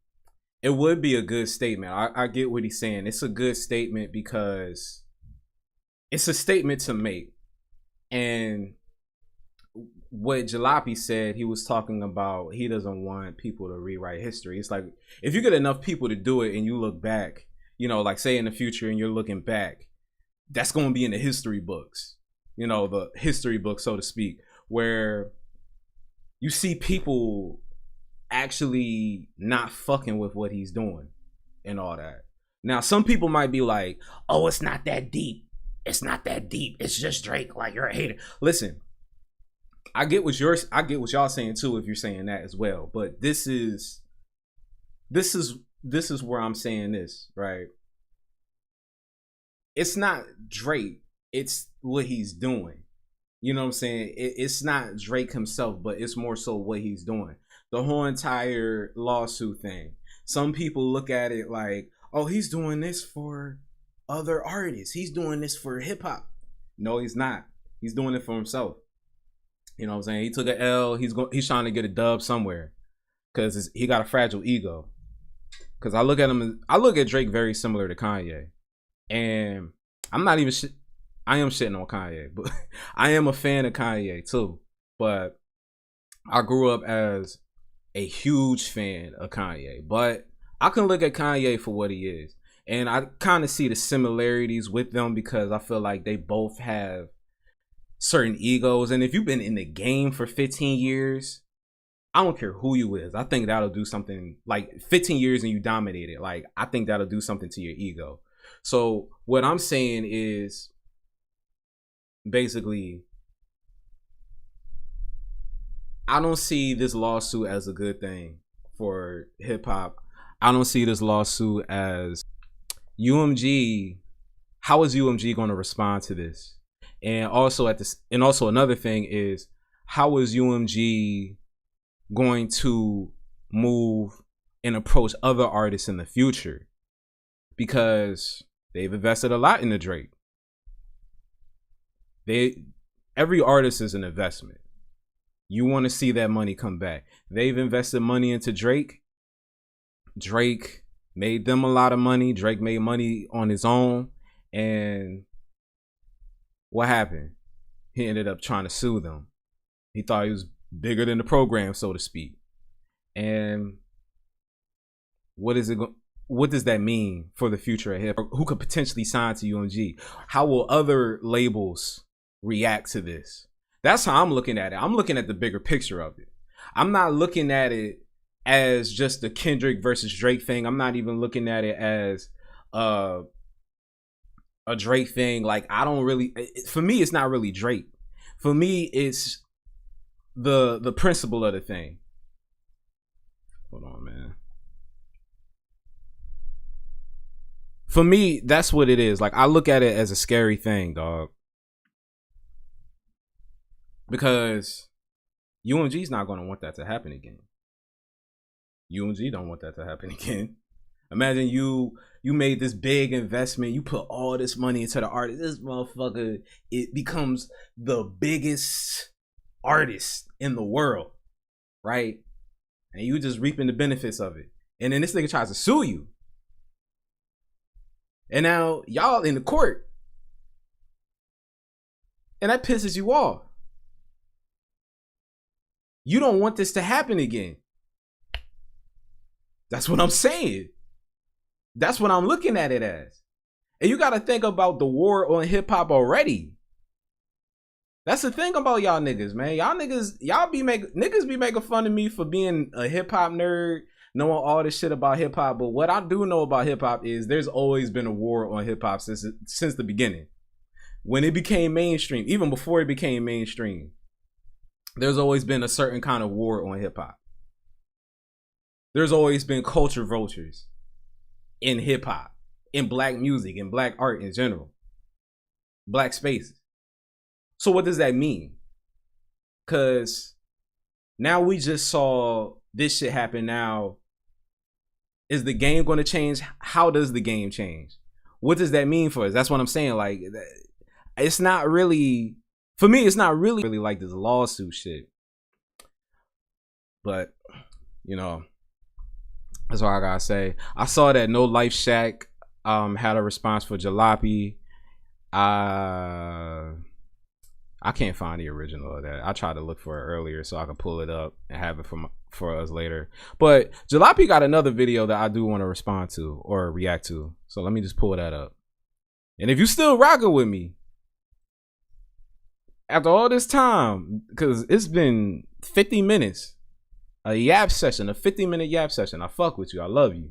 it would be a good statement. I get what he's saying. It's a good statement because it's a statement to make. And what Jalopy said, he was talking about he doesn't want people to rewrite history. It's like if you get enough people to do it and you look back, you know, like say in the future and you're looking back, that's going to be in the history books, you know, the history book, so to speak, where you see people actually not fucking with what he's doing and all that. Now, some people might be like, oh, it's not that deep. It's not that deep. It's just Drake. Like, you're a hater. Listen, I get what y'all saying too if you're saying that as well. But this is where I'm saying this, right? It's not Drake. It's what he's doing. You know what I'm saying? It's not Drake himself, but it's more so what he's doing. The whole entire lawsuit thing. Some people look at it like, oh, he's doing this for other artists. He's doing this for hip hop. No, he's not. He's doing it for himself. You know what I'm saying? He took an L. He's trying to get a dub somewhere because he got a fragile ego. Because I look at Drake very similar to Kanye, and I'm not even. I am shitting on Kanye, but I am a fan of Kanye too. But I grew up as a huge fan of Kanye, but I can look at Kanye for what he is. And I kind of see the similarities with them because I feel like they both have certain egos. And if you've been in the game for 15 years, I don't care who you is. I think that'll do something. Like 15 years and you dominated. Like, I think that'll do something to your ego. So what I'm saying is basically, I don't see this lawsuit as a good thing for hip hop. I don't see this lawsuit as UMG. How is UMG going to respond to this? And also another thing is, how is UMG going to move and approach other artists in the future? Because they've invested a lot into Drake. Every artist is an investment. You want to see that money come back. They've invested money into Drake. Drake made them a lot of money. Drake made money on his own. And what happened? He ended up trying to sue them. He thought he was bigger than the program, so to speak. And what does that mean for the future of hip hop? Who could potentially sign to UMG? How will other labels react to this? That's how I'm looking at it. I'm looking at the bigger picture of it. I'm not looking at it as just the Kendrick versus Drake thing. I'm not even looking at it as a Drake thing. Like, I don't really, for me, it's not really Drake. For me, it's the principle of the thing. Hold on, man. For me, that's what it is. Like, I look at it as a scary thing, dog. Because UMG's not going to want that to happen again. UMG don't want that to happen again. Imagine you made this big investment. You put all this money into the artist. This motherfucker, it becomes the biggest artist in the world, right? And you just reaping the benefits of it. And then this nigga tries to sue you. And now y'all in the court. And that pisses you off. You don't want this to happen again. That's what I'm saying. That's what I'm looking at it as. And you got to think about the war on hip hop already. That's the thing about y'all niggas, man. Niggas be making fun of me for being a hip hop nerd, knowing all this shit about hip hop. But what I do know about hip hop is there's always been a war on hip hop since the beginning. When it became mainstream, even before it became mainstream, there's always been a certain kind of war on hip hop. There's always been culture vultures in hip hop, in black music, in black art in general, black spaces. So what does that mean? Because now we just saw this shit happen. Now, is the game going to change? How does the game change? What does that mean for us? That's what I'm saying. Like, it's not really, for me, it's not really like this lawsuit shit. But, you know, that's all I gotta say. I saw that No Life Shack had a response for Jalopy. I can't find the original of that. I tried to look for it earlier so I could pull it up and have it for us later. But Jalopy got another video that I do want to respond to or react to. So let me just pull that up. And if you still rocking with me after all this time, because it's been 50 minutes. A 50-minute yap session. I fuck with you. I love you.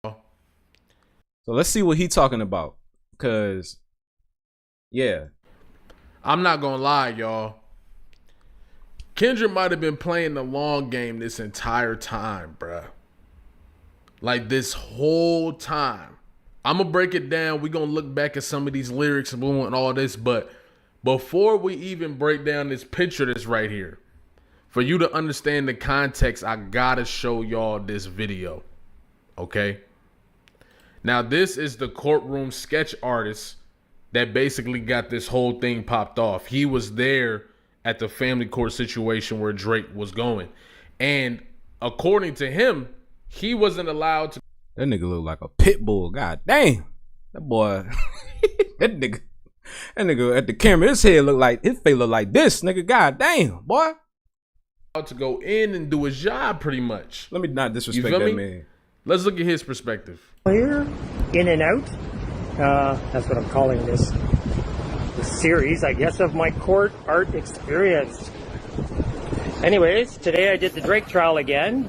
So let's see what he talking about. Cause, yeah. I'm not gonna lie, y'all. Kendrick might have been playing the long game this entire time, bruh. Like, this whole time. I'm gonna break it down. We're gonna look back at some of these lyrics and all this, but before we even break down this picture that's right here, for you to understand the context, I gotta show y'all this video, okay? Now, this is the courtroom sketch artist that basically got this whole thing popped off. He was there at the family court situation where Drake was going. And according to him, he wasn't allowed to. That nigga look like a pit bull. God damn. That boy, that nigga at the camera, his face look like this, nigga. God damn, boy. to go in and do his job pretty much. Let me not disrespect feel that me? man. Let's look at his perspective. Here, in and out. That's what I'm calling this series, I guess, of my court art experience. Anyways, today I did the Drake trial again.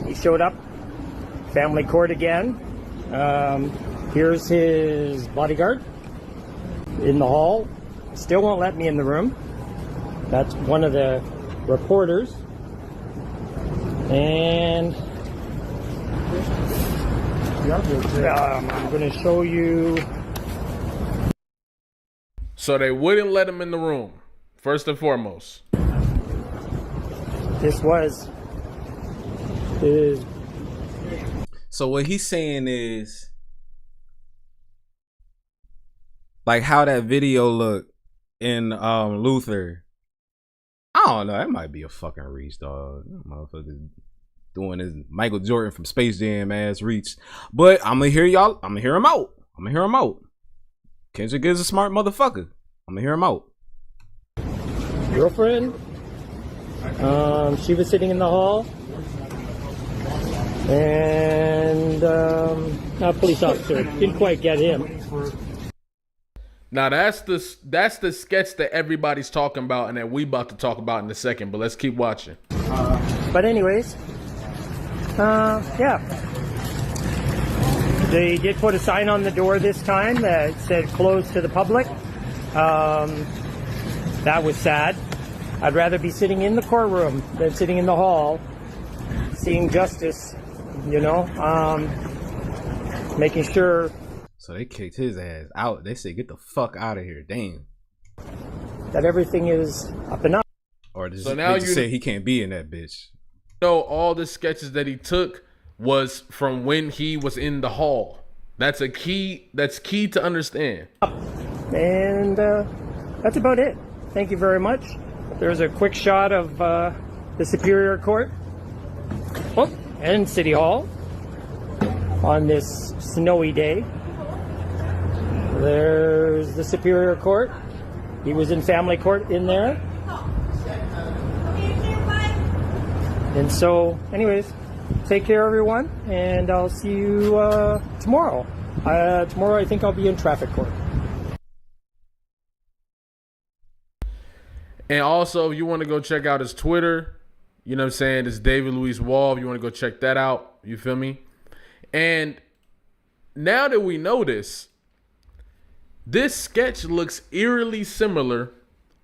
He showed up, family court again. Here's his bodyguard in the hall. Still won't let me in the room. That's one of the reporters. And I'm going to show you. So they wouldn't let him in the room, first and foremost. This was his. So what he's saying is, like, how that video looked in Luther. I don't know. That might be a fucking reach, dog. Motherfucker doing his Michael Jordan from Space Jam ass reach. But I'm gonna hear y'all. I'm gonna hear him out. Kendrick is a smart motherfucker. I'm gonna hear him out. Girlfriend. She was sitting in the hall. And a police officer. Didn't quite get him. Now that's the sketch that everybody's talking about and that we about to talk about in a second, but let's keep watching. But anyways, yeah. They did put a sign on the door this time that said closed to the public. That was sad. I'd rather be sitting in the courtroom than sitting in the hall, seeing justice, you know, making sure. So they kicked his ass out. They said, get the fuck out of here. Damn. That everything is up and up. Or just, So now they just say he can't be in that bitch. No, all the sketches that he took was from when he was in the hall. That's key to understand. And that's about it. Thank you very much. There's a quick shot of the Superior Court and City Hall on this snowy day. There's the Superior Court. He was in family court in there. And so, anyways, take care, everyone, and I'll see you tomorrow. Tomorrow, I think I'll be in traffic court. And also, if you want to go check out his Twitter, you know what I'm saying, it's David Luis Wall. If you want to go check that out, you feel me? And now that we know this sketch looks eerily similar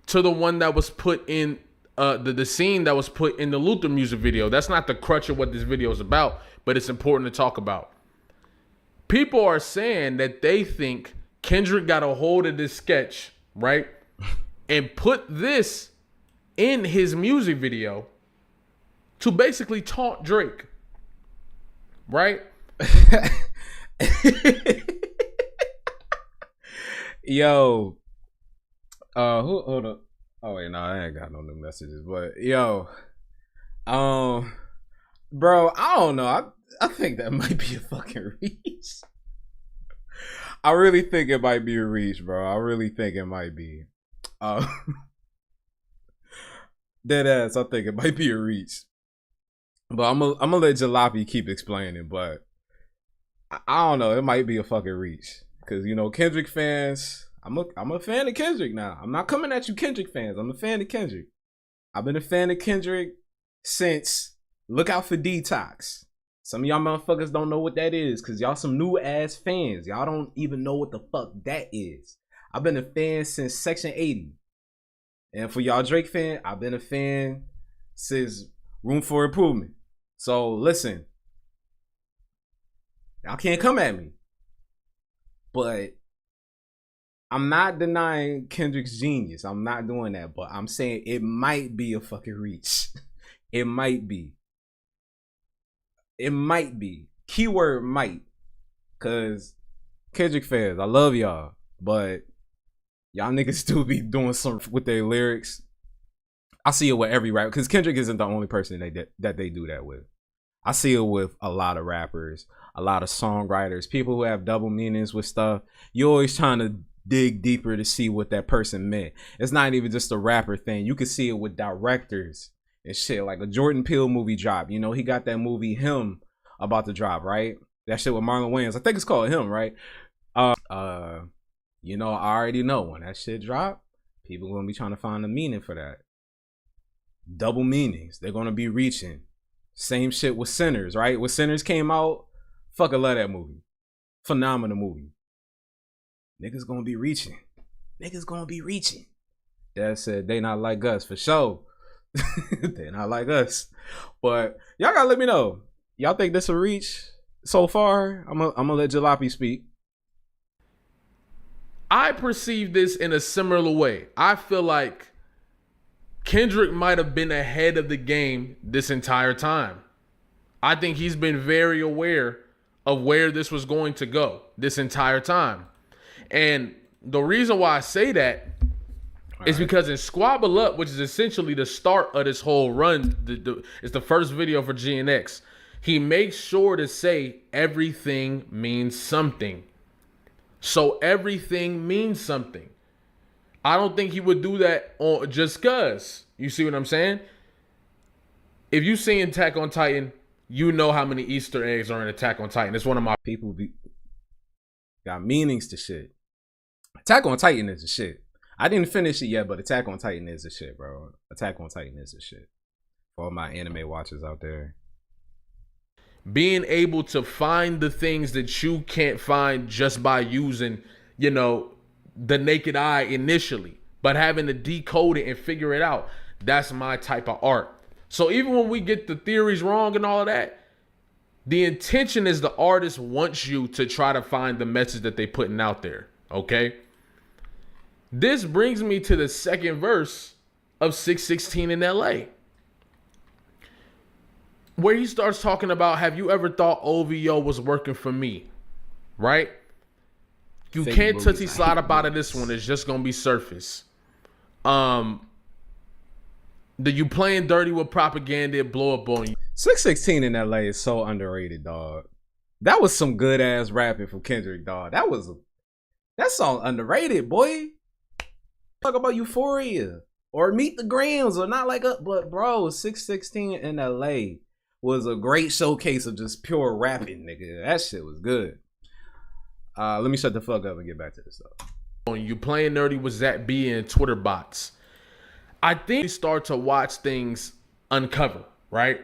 to the one that was put in the scene that was put in the Luther music video. That's not the crutch of what this video is about, but it's important to talk about. People are saying that they think Kendrick got a hold of this sketch, right? And put this in his music video to basically taunt Drake. Right? Yo. Hold up. Oh wait, no, I ain't got no new messages. But yo. Bro, I don't know. I think that might be a fucking reach. I really think it might be a reach, bro. I really think it might be. Dead ass, I think it might be a reach. But I'm gonna let Jalopy keep explaining, but I don't know, it might be a fucking reach. Cause you know, Kendrick fans, I'm a fan of Kendrick now. I'm not coming at you Kendrick fans. I'm a fan of Kendrick. I've been a fan of Kendrick since Look Out for Detox. Some of y'all motherfuckers don't know what that is, cause y'all some new ass fans. Y'all don't even know what the fuck that is. I've been a fan since Section 80. And for y'all Drake fan, I've been a fan since Room for Improvement. So listen, y'all can't come at me. But I'm not denying Kendrick's genius. I'm not doing that. But I'm saying it might be a fucking reach. It might be. It might be. Keyword might. Cause Kendrick fans, I love y'all. But y'all niggas still be doing something with their lyrics. I see it with every rapper. Because Kendrick isn't the only person that they do that with. I see it with a lot of rappers, a lot of songwriters, people who have double meanings with stuff. You're always trying to dig deeper to see what that person meant. It's not even just a rapper thing. You can see it with directors and shit. Like a Jordan Peele movie drop. You know, he got that movie Him about to drop, right? That shit with Marlon Wayans. I think it's called Him, right? You know, I already know when that shit drop, people gonna be trying to find a meaning for that. Double meanings. They're gonna be reaching. Same shit with Sinners, right? When Sinners came out, fucking love that movie. Phenomenal movie. Niggas gonna be reaching. Niggas gonna be reaching. Dad said they not like us for sure. They not like us. But y'all gotta let me know. Y'all think this a reach so far? I'm gonna let Jalopy speak. I perceive this in a similar way. I feel like Kendrick might have been ahead of the game this entire time. I think he's been very aware of where this was going to go this entire time. And the reason why I say that is because in Squabble Up, which is essentially the start of this whole run, it's the first video for GNX, he makes sure to say everything means something. So everything means something. I don't think he would do that on just cause. You see what I'm saying? If you see Attack on Titan, you know how many Easter eggs are in Attack on Titan. It's one of my people got meanings to shit. Attack on Titan is the shit. I didn't finish it yet, but Attack on Titan is the shit, bro. Attack on Titan is the shit. For all my anime watchers out there. Being able to find the things that you can't find just by using, you know, the naked eye initially, but having to decode it and figure it out. That's my type of art. So even when we get the theories wrong and all of that, the intention is the artist wants you to try to find the message that they putting out there. Okay. This brings me to the second verse of 616 in LA, where he starts talking about, have you ever thought OVO was working for me? Right? You can't tootsie slide up out of this one. It's just gonna be surface. You playing dirty with propaganda, it blow up on you. 616 in LA is so underrated, dog. That was some good ass rapping from Kendrick, dog. That song underrated, boy. Talk about Euphoria or Meet the Grams or Not Like Us, but bro, 616 in LA was a great showcase of just pure rapping, nigga. That shit was good. Let me shut the fuck up and get back to this stuff. You playing nerdy with Zach B and Twitter bots. I think we start to watch things uncover, right?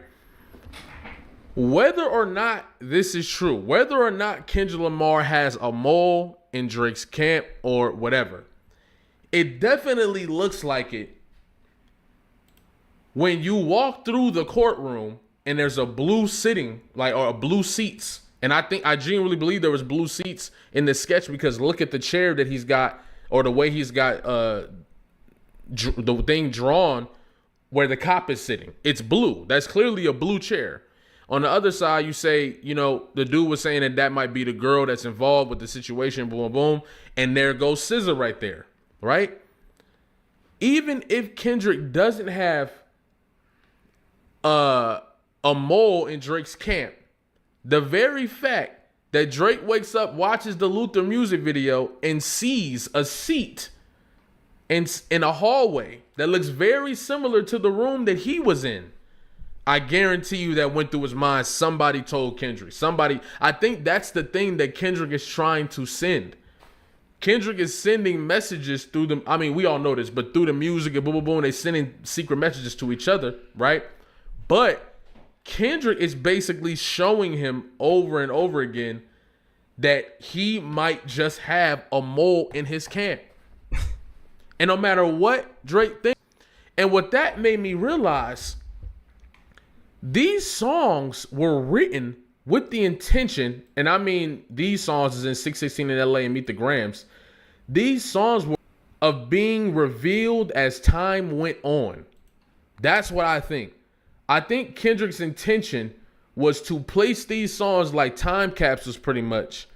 Whether or not this is true, whether or not Kendrick Lamar has a mole in Drake's camp or whatever, it definitely looks like it when you walk through the courtroom and there's a blue sitting, like, or a blue seats. And I genuinely believe there was blue seats in this sketch, because look at the chair that he's got, or the way he's got the thing drawn where the cop is sitting. It's blue. That's clearly a blue chair. On the other side, you say, you know, the dude was saying that might be the girl that's involved with the situation, boom, boom. And there goes Scissor right there, right? Even if Kendrick doesn't have a mole in Drake's camp, the very fact that Drake wakes up, watches the Luther music video, and sees a seat in a hallway that looks very similar to the room that he was in, I guarantee you that went through his mind. Somebody told Kendrick. I think that's the thing that Kendrick is trying to send. Kendrick is sending messages through them. I mean, we all know this, but through the music and boom, boom, boom, they sending secret messages to each other, right? But Kendrick is basically showing him over and over again that he might just have a mole in his camp. And no matter what Drake thinks, and what that made me realize, these songs were written with the intention, and I mean these songs is in 616 in LA and Meet the Grams. These songs were of being revealed as time went on. That's what I think. I think Kendrick's intention was to place these songs like time capsules pretty much,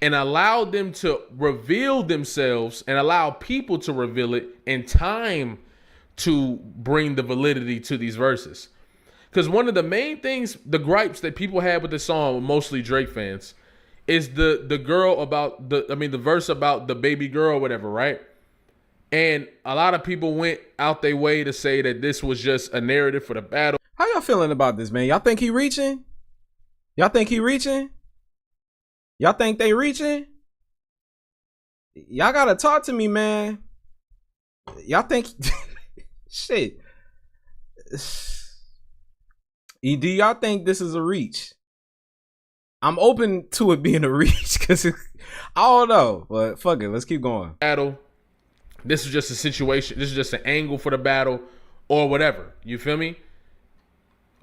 and allow them to reveal themselves and allow people to reveal it in time to bring the validity to these verses. Because one of the main things, the gripes that people had with the song, mostly Drake fans, is the girl about the verse about the baby girl or whatever, right? And a lot of people went out their way to say that this was just a narrative for the battle. How y'all feeling about this, man? Y'all think he reaching? Y'all think he reaching? Y'all think they reaching? Y'all gotta talk to me, man. Y'all think shit. Do y'all think this is a reach? I'm open to it being a reach because I don't know, but fuck it, let's keep going. Battle. This is just a situation. This is just an angle for the battle or whatever. You feel me?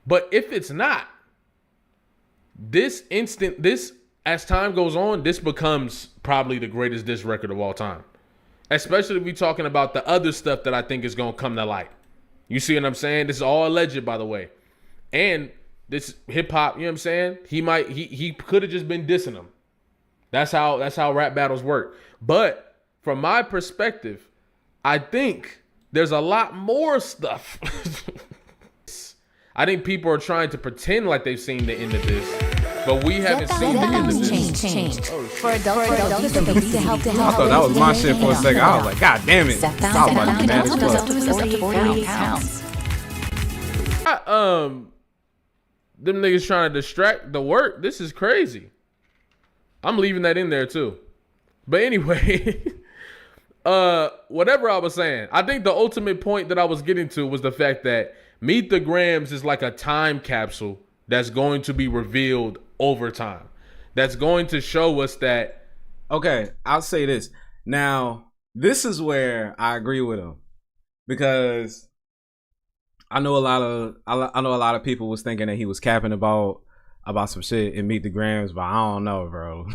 But if it's not, this as time goes on, this becomes probably the greatest diss record of all time. Especially if we're talking about the other stuff that I think is going to come to light. You see what I'm saying? This is all alleged, by the way. And this hip hop, you know what I'm saying? He could have just been dissing him. That's how rap battles work. But from my perspective, I think there's a lot more stuff. I think people are trying to pretend like they've seen the end of this, but we haven't seen the end of this. Change. For adults to help. I thought that was my shit for a second. I was like, God damn it. I was about to be mad as fuck. 48 pounds. Them niggas trying to distract the work. This is crazy. I'm leaving that in there too. But anyway, whatever I was saying, I think the ultimate point that I was getting to was the fact that Meet the Grams is like a time capsule that's going to be revealed over time. That's going to show us that. Okay, I'll say this. Now, this is where I agree with him because I know a lot of people was thinking that he was capping about some shit in Meet the Grams, but I don't know, bro.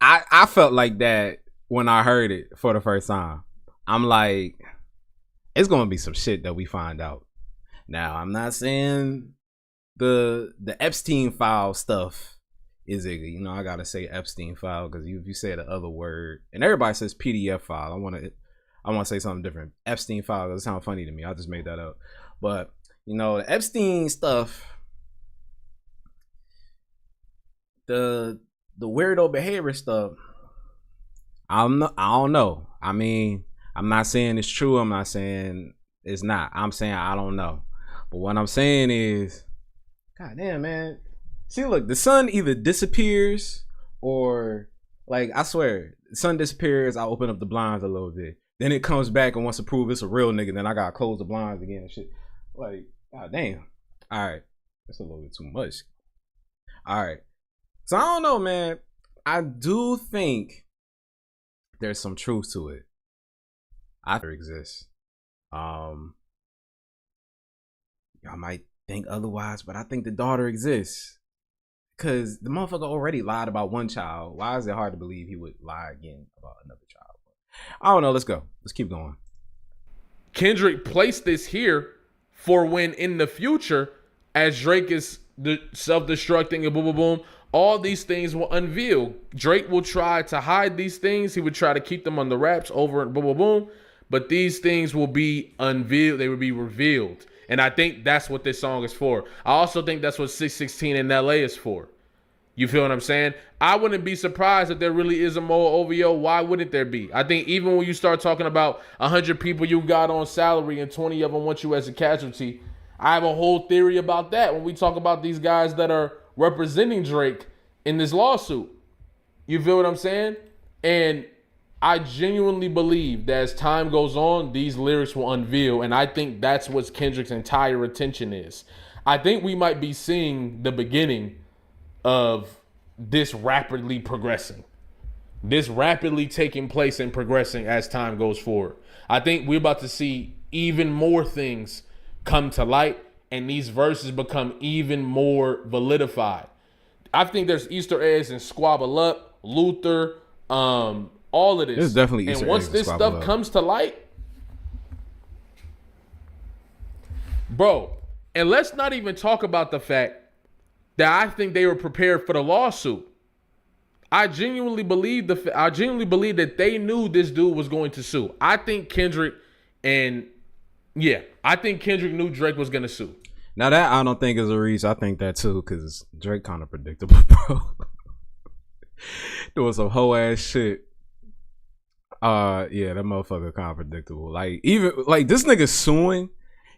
I felt like that when I heard it for the first time. I'm like, it's gonna be some shit that we find out. Now, I'm not saying the Epstein file stuff is it. You know, I gotta say Epstein file because if you say the other word, and everybody says PDF file, I want to say something different. Epstein file doesn't sound funny to me. I just made that up. But you know, the Epstein stuff, the weirdo behavior stuff, I don't know. I mean, I'm not saying it's true. I'm not saying it's not. I'm saying I don't know. But what I'm saying is, God damn, man. See, look, the sun either disappears or, like, I swear, the sun disappears. I open up the blinds a little bit. Then it comes back and wants to prove it's a real nigga. Then I gotta close the blinds again and shit. Like, God damn. All right. That's a little bit too much. All right. So I don't know, man. I do think there's some truth to it. I think it exists. I might think otherwise, but I think the daughter exists. Cause the motherfucker already lied about one child. Why is it hard to believe he would lie again about another child? I don't know. Let's go. Let's keep going. Kendrick placed this here for when in the future, as Drake is self-destructing and boom, boom, boom, all these things will unveil. Drake will try to hide these things. He would try to keep them on the wraps over and boom, boom, boom. But these things will be unveiled. They will be revealed. And I think that's what this song is for. I also think that's what 616 in LA is for. You feel what I'm saying? I wouldn't be surprised if there really is a Moa OVO. Why wouldn't there be? I think even when you start talking about 100 people you got on salary and 20 of them want you as a casualty, I have a whole theory about that when we talk about these guys that are representing Drake in this lawsuit. You feel what I'm saying? And I genuinely believe that as time goes on, these lyrics will unveil. And I think that's what Kendrick's entire attention is. I think we might be seeing the beginning of this rapidly progressing. This rapidly taking place and progressing as time goes forward. I think we're about to see even more things come to light and these verses become even more validified. I think there's Easter eggs in Squabble Up, Luther, all of this. There's definitely Easter eggs. And once this stuff comes to light, bro, and let's not even talk about the fact that I think they were prepared for the lawsuit. I genuinely believe that they knew this dude was going to sue. I think Kendrick knew Drake was going to sue. Now that I don't think is a reach. I think that too, because Drake kind of predictable, bro. Doing some whole ass shit. Yeah, that motherfucker kind of predictable. Like, even like this nigga suing,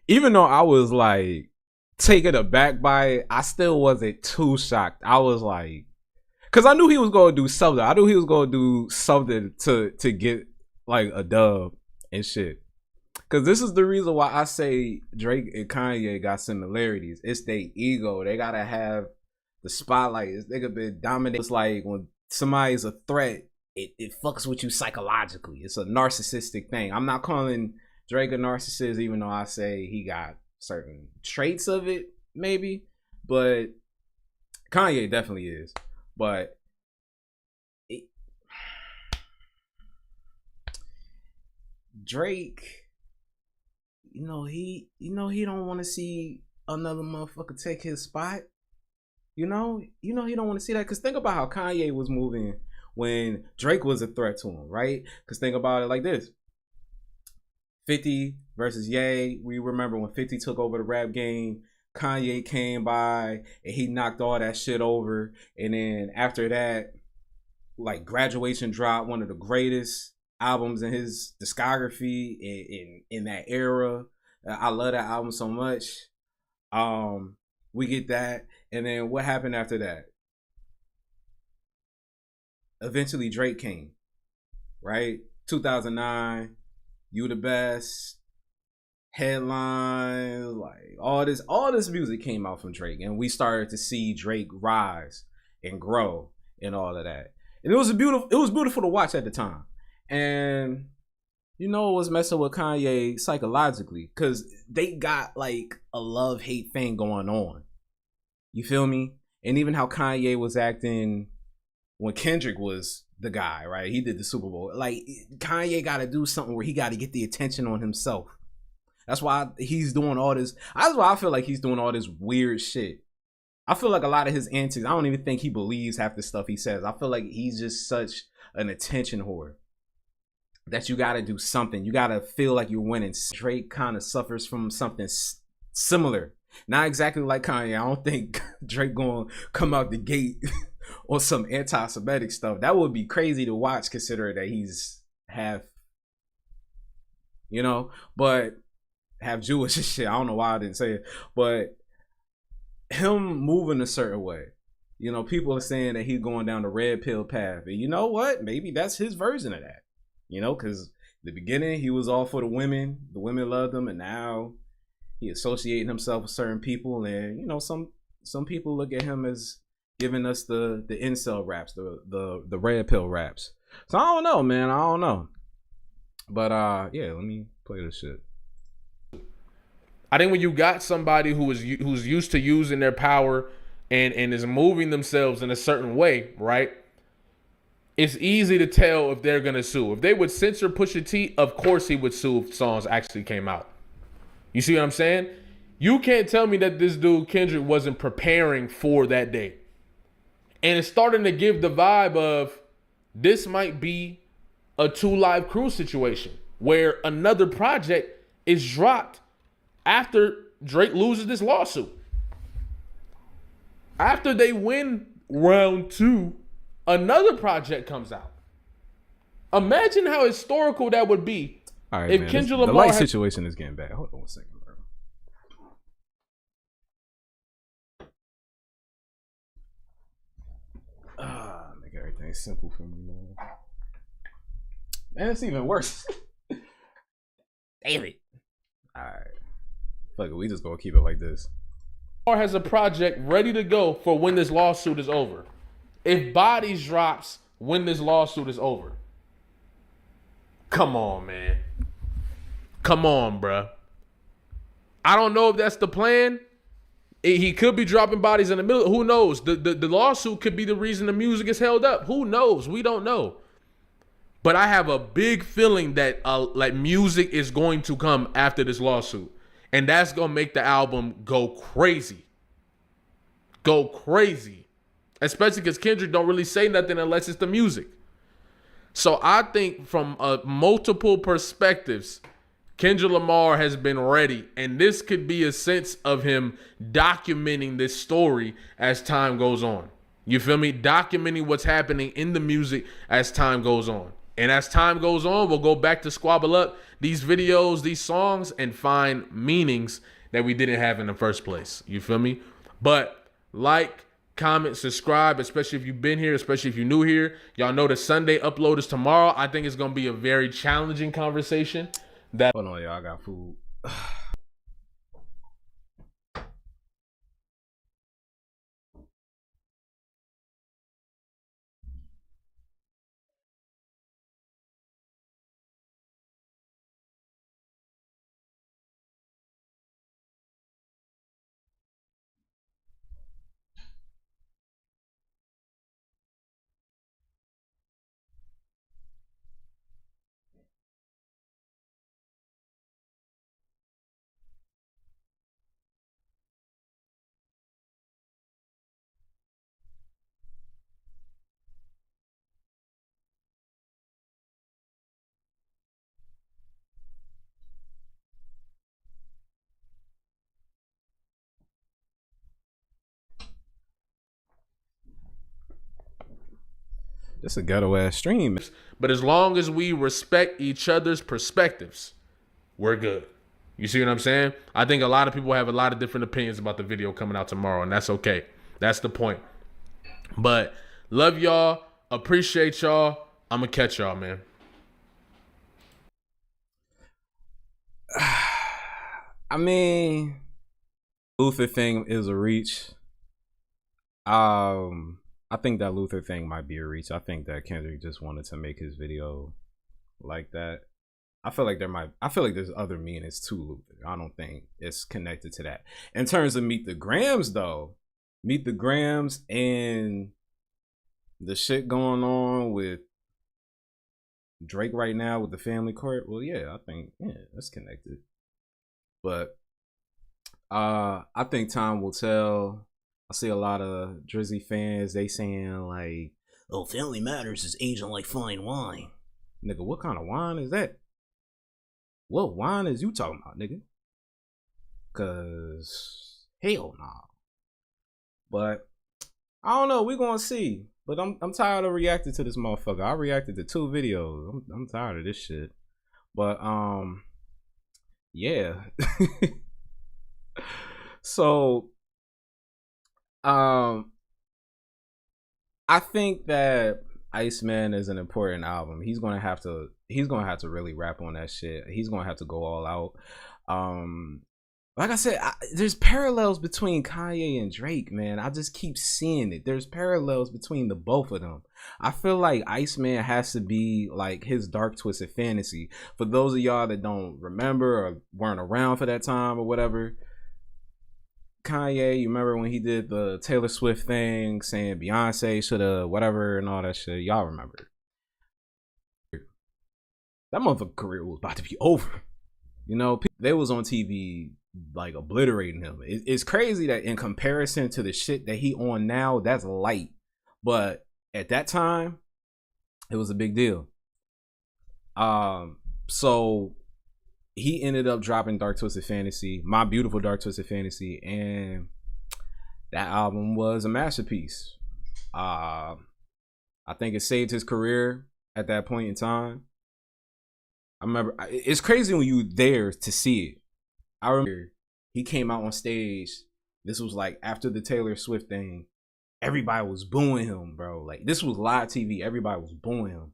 even though I was like taken aback by it, I still wasn't too shocked. I was like, because I knew he was gonna do something. I knew he was gonna do something to get like a dub and shit. Because this is the reason why I say Drake and Kanye got similarities. It's their ego. They gotta have the spotlight. This nigga been dominating. It's like when somebody's a threat, it fucks with you psychologically. It's a narcissistic thing. I'm not calling Drake a narcissist, even though I say he got certain traits of it, maybe. But Kanye definitely is. But Drake, he don't want to see another motherfucker take his spot. He don't want to see that. Because think about how Kanye was moving when Drake was a threat to him, right? Because think about it like this. 50 versus Ye. We remember when 50 took over the rap game, Kanye came by and he knocked all that shit over. And then after that, like Graduation dropped one of the greatest albums in his discography in that era. I love that album so much. We get that. And then what happened after that? Eventually Drake came, right? 2009, You the Best, Headlines, like all this music came out from Drake, and we started to see Drake rise and grow and all of that. And it was beautiful to watch at the time. And it was messing with Kanye psychologically, because they got like a love-hate thing going on. You feel me? And even how Kanye was acting when Kendrick was the guy, right? He did the Super Bowl. Like, Kanye got to do something where he got to get the attention on himself. That's why he's doing all this. That's why I feel like he's doing all this weird shit. I feel like a lot of his antics, I don't even think he believes half the stuff he says. I feel like he's just such an attention whore that you got to do something. You got to feel like you're winning. Drake kind of suffers from something similar. Not exactly like Kanye. I don't think Drake gonna come out the gate or some anti-Semitic stuff. That would be crazy to watch, considering that he's half, but half Jewish and shit. I don't know why I didn't say it, but him moving a certain way. People are saying that he's going down the red pill path. And you know what? Maybe that's his version of that. Because the beginning, he was all for the women. The women loved him, and now he associating himself with certain people. And, some people look at him as giving us the incel raps, the red pill raps. So I don't know, man. I don't know. But yeah, let me play this shit. I think when you got somebody who's used to using their power and is moving themselves in a certain way, right? It's easy to tell if they're gonna sue. If they would censor Pusha T, of course he would sue if songs actually came out. You see what I'm saying? You can't tell me that this dude Kendrick wasn't preparing for that day. And it's starting to give the vibe of this might be a 2 Live Crew situation where another project is dropped after Drake loses this lawsuit. After they win round 2, another project comes out. Imagine how historical that would be. All right, if man, Kendrick the Lamar light situation is getting bad. Hold on 1 second, bro. Make everything simple for me, man. Man, it's even worse. Damn it. All right. Fuck it, we just gonna keep it like this. has a project ready to go for when this lawsuit is over. If Bodies drops when this lawsuit is over. Come on, man. Come on, bruh. I don't know if that's the plan. He could be dropping Bodies in the middle. Who knows? The lawsuit could be the reason the music is held up. Who knows? We don't know. But I have a big feeling that like music is going to come after this lawsuit. And that's going to make the album go crazy. Go crazy. Especially because Kendrick don't really say nothing unless it's the music. So I think from multiple perspectives, Kendrick Lamar has been ready, and this could be a sense of him documenting this story as time goes on. You feel me? Documenting what's happening in the music as time goes on. And as time goes on, we'll go back to squabble up these videos, these songs, and find meanings that we didn't have in the first place. You feel me? But like, comment, subscribe, especially if you've been here, especially if you're new here. Y'all know the Sunday upload is tomorrow. I think it's going to be a very challenging conversation. Hold on, y'all. I got food. This a ghetto ass stream. But as long as we respect each other's perspectives, we're good. You see what I'm saying? I think a lot of people have a lot of different opinions about the video coming out tomorrow, and that's okay. That's the point. But love y'all. Appreciate y'all. I'm going to catch y'all, man. I mean, Luther thing is a reach. I think that Luther thing might be a reach. I think that Kendrick just wanted to make his video like that. I feel like there's other meanings to Luther. I don't think it's connected to that. In terms of Meet the Grams though, Meet the Grams and the shit going on with Drake right now with the family court. Well, yeah, I think that's connected. But I think time will tell. I see a lot of Drizzy fans, they saying like, oh, Family Matters is aging like fine wine. Nigga, what kind of wine is that? What wine is you talking about, nigga? Cause hell nah. But I don't know, we gonna see. But I'm tired of reacting to this motherfucker. I reacted to 2 videos. I'm tired of this shit. But yeah. So I think that Iceman is an important album. He's gonna have to really rap on that shit. He's gonna have to go all out. Like I said, there's parallels between Kanye and Drake, man. I just keep seeing it. There's parallels between the both of them. I feel like Iceman has to be like his Dark Twisted Fantasy. For those of y'all that don't remember or weren't around for that time or whatever, Kanye, you remember when he did the Taylor Swift thing saying Beyonce should have whatever and all that shit? Y'all remember. That motherfucking career was about to be over. You know, they was on TV like obliterating him. It's crazy that in comparison to the shit that he on now, that's light. But at that time, it was a big deal. So he ended up dropping Dark Twisted Fantasy, My Beautiful Dark Twisted Fantasy, and that album was a masterpiece. I think it saved his career at that point in time. I remember, it's crazy when you there to see it. I remember he came out on stage. This was like after the Taylor Swift thing. Everybody was booing him, bro. Like, this was live TV. Everybody was booing him.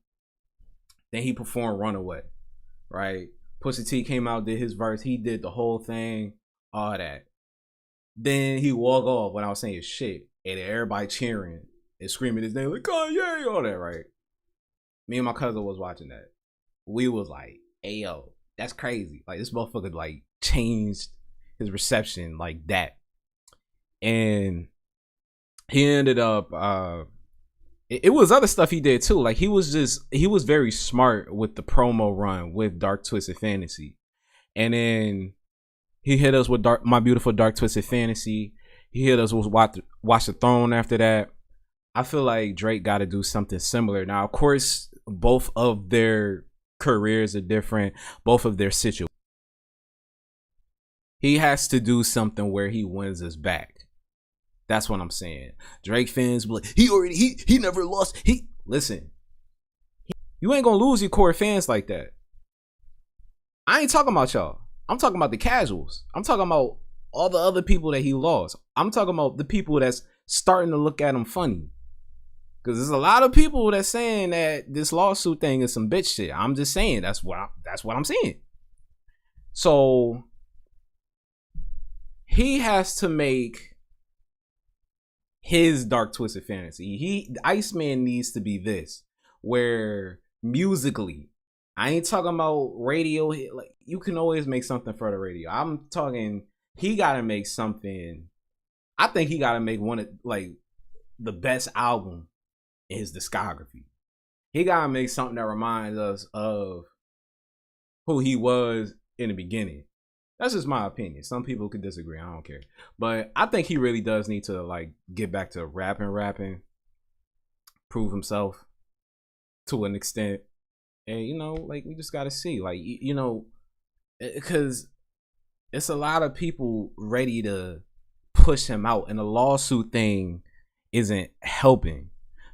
Then he performed Runaway, right? Pusha T came out, did his verse. He did the whole thing, all that. Then he walked off when I was saying shit. And everybody cheering and screaming his name like, Kanye, all that, right? Me and my cousin was watching that. We was like, hey, yo, that's crazy. Like, this motherfucker, like, changed his reception like that. And he ended up, it was other stuff he did too. Like, he was very smart with the promo run with Dark Twisted Fantasy. And then he hit us with My Beautiful Dark Twisted Fantasy. He hit us with Watch the Throne after that. I feel like Drake got to do something similar. Now, of course, both of their careers are different. Both of their situations He has to do something where he wins us back. That's what I'm saying. Drake fans be like, he never lost. Listen, you ain't gonna lose your core fans like that. I ain't talking about y'all. I'm talking about the casuals. I'm talking about all the other people that he lost. I'm talking about the people that's starting to look at him funny. Because there's a lot of people that's saying that this lawsuit thing is some bitch shit. I'm just saying that's what I'm saying. So he has to make his dark twisted fantasy. Iceman needs to be this, where musically, I ain't talking about radio hit. Like, you can always make something for the radio. I'm talking, he gotta make something. I think he gotta make one of like the best album in his discography. He gotta make something that reminds us of who he was in the beginning. That's just my opinion. Some people could disagree. I don't care. But I think he really does need to like get back to rapping, prove himself to an extent. And, you know, like, we just got to see, like, you know, because it's a lot of people ready to push him out, and the lawsuit thing isn't helping.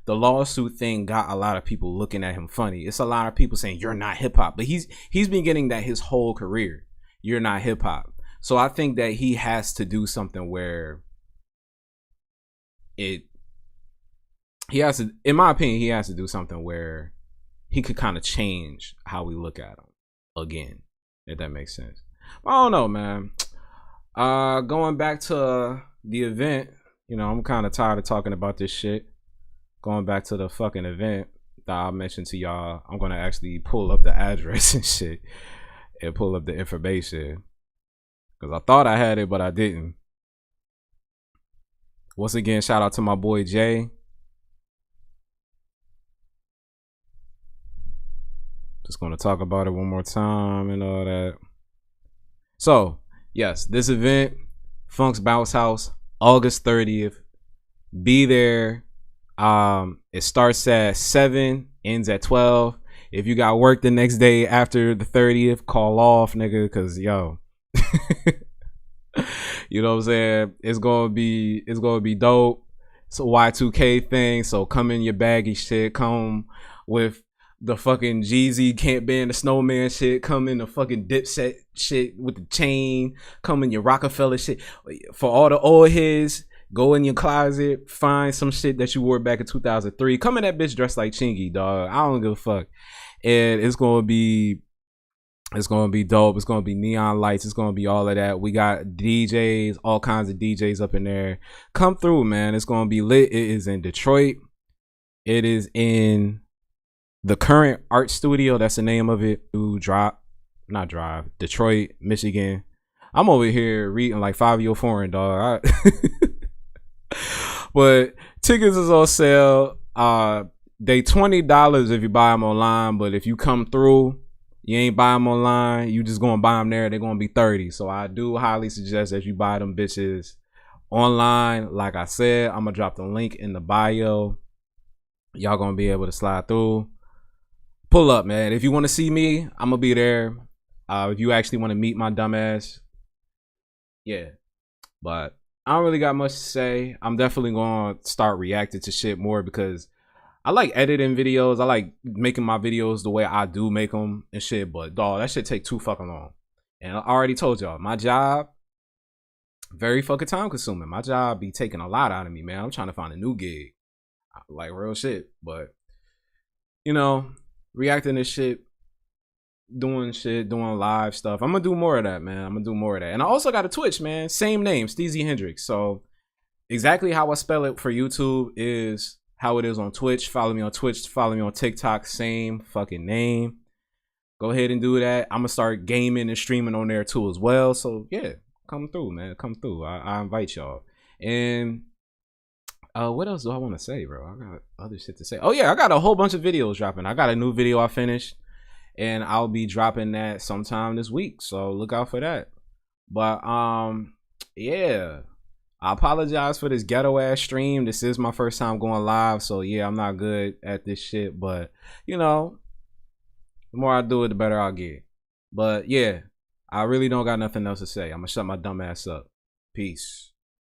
The lawsuit thing got a lot of people looking at him funny. It's a lot of people saying, you're not hip hop, but he's been getting that his whole career. You're not hip hop. So I think that he has to do something where he has to, in my opinion, he has to do something where he could kind of change how we look at him again, if that makes sense. I don't know, man. Going back to the event, you know, I'm kind of tired of talking about this shit. Going back to the fucking event that I mentioned to y'all, I'm gonna actually pull up the address and shit and pull up the information, because I thought I had it, but I didn't. Once again, shout out to my boy Jay. Just gonna talk about it one more time and all that. So, yes, this event, Funk's Bounce House, August 30th. Be there. It starts at 7, ends at 12. If you got work the next day after the 30th, call off, nigga, because yo. You know what I'm saying? It's gonna be dope. It's a Y2K thing, so come in your baggy shit. Come with the fucking Jeezy Can't Ban the Snowman shit. Come in the fucking Dipset shit with the chain. Come in your Rockefeller shit. For all the old heads, go in your closet, find some shit that you wore back in 2003. Come in that bitch dressed like Chingy, dog. I don't give a fuck. And it's gonna be dope. It's gonna be neon lights. It's gonna be all of that. We got DJs, all kinds of DJs up in there. Come through, man. It's gonna be lit. It is in Detroit. It is in the Current Art Studio. That's the name of it. Detroit, Michigan. I'm over here reading like 5-year foreign, dog. But tickets is on sale. They $20 if you buy them online, but if you come through, you ain't buy them online, you just gonna buy them there, they're gonna be $30. So I do highly suggest that you buy them bitches online. Like I said, I'm gonna drop the link in the bio. Y'all gonna be able to slide through. Pull up, man. If you want to see me, I'm gonna be there. If you actually want to meet my dumbass, yeah. But I don't really got much to say. I'm definitely gonna start reacting to shit more, because I like editing videos. I like making my videos the way I do make them and shit. But dog, that shit take too fucking long. And I already told y'all, my job, very fucking time consuming. My job be taking a lot out of me, man. I'm trying to find a new gig, like real shit. But you know, reacting to shit, doing live stuff. I'm gonna do more of that, man. I'm gonna do more of that. And I also got a Twitch, man. Same name, Steezy Hendrix. So exactly how I spell it for YouTube is how it is on Twitch. Follow me on Twitch, follow me on TikTok, same fucking name. Go ahead and do that. I'm gonna start gaming and streaming on there too as well. So yeah, come through, man. Come through. I invite y'all. And what else do I want to say, bro? I got other shit to say. Oh yeah, I got a whole bunch of videos dropping. I got a new video I finished, and I'll be dropping that sometime this week. So look out for that. But yeah. I apologize for this ghetto ass stream. This is my first time going live, so yeah, I'm not good at this shit, but you know, the more I do it, the better I'll get. But yeah, I really don't got nothing else to say. I'm gonna shut my dumb ass up. Peace.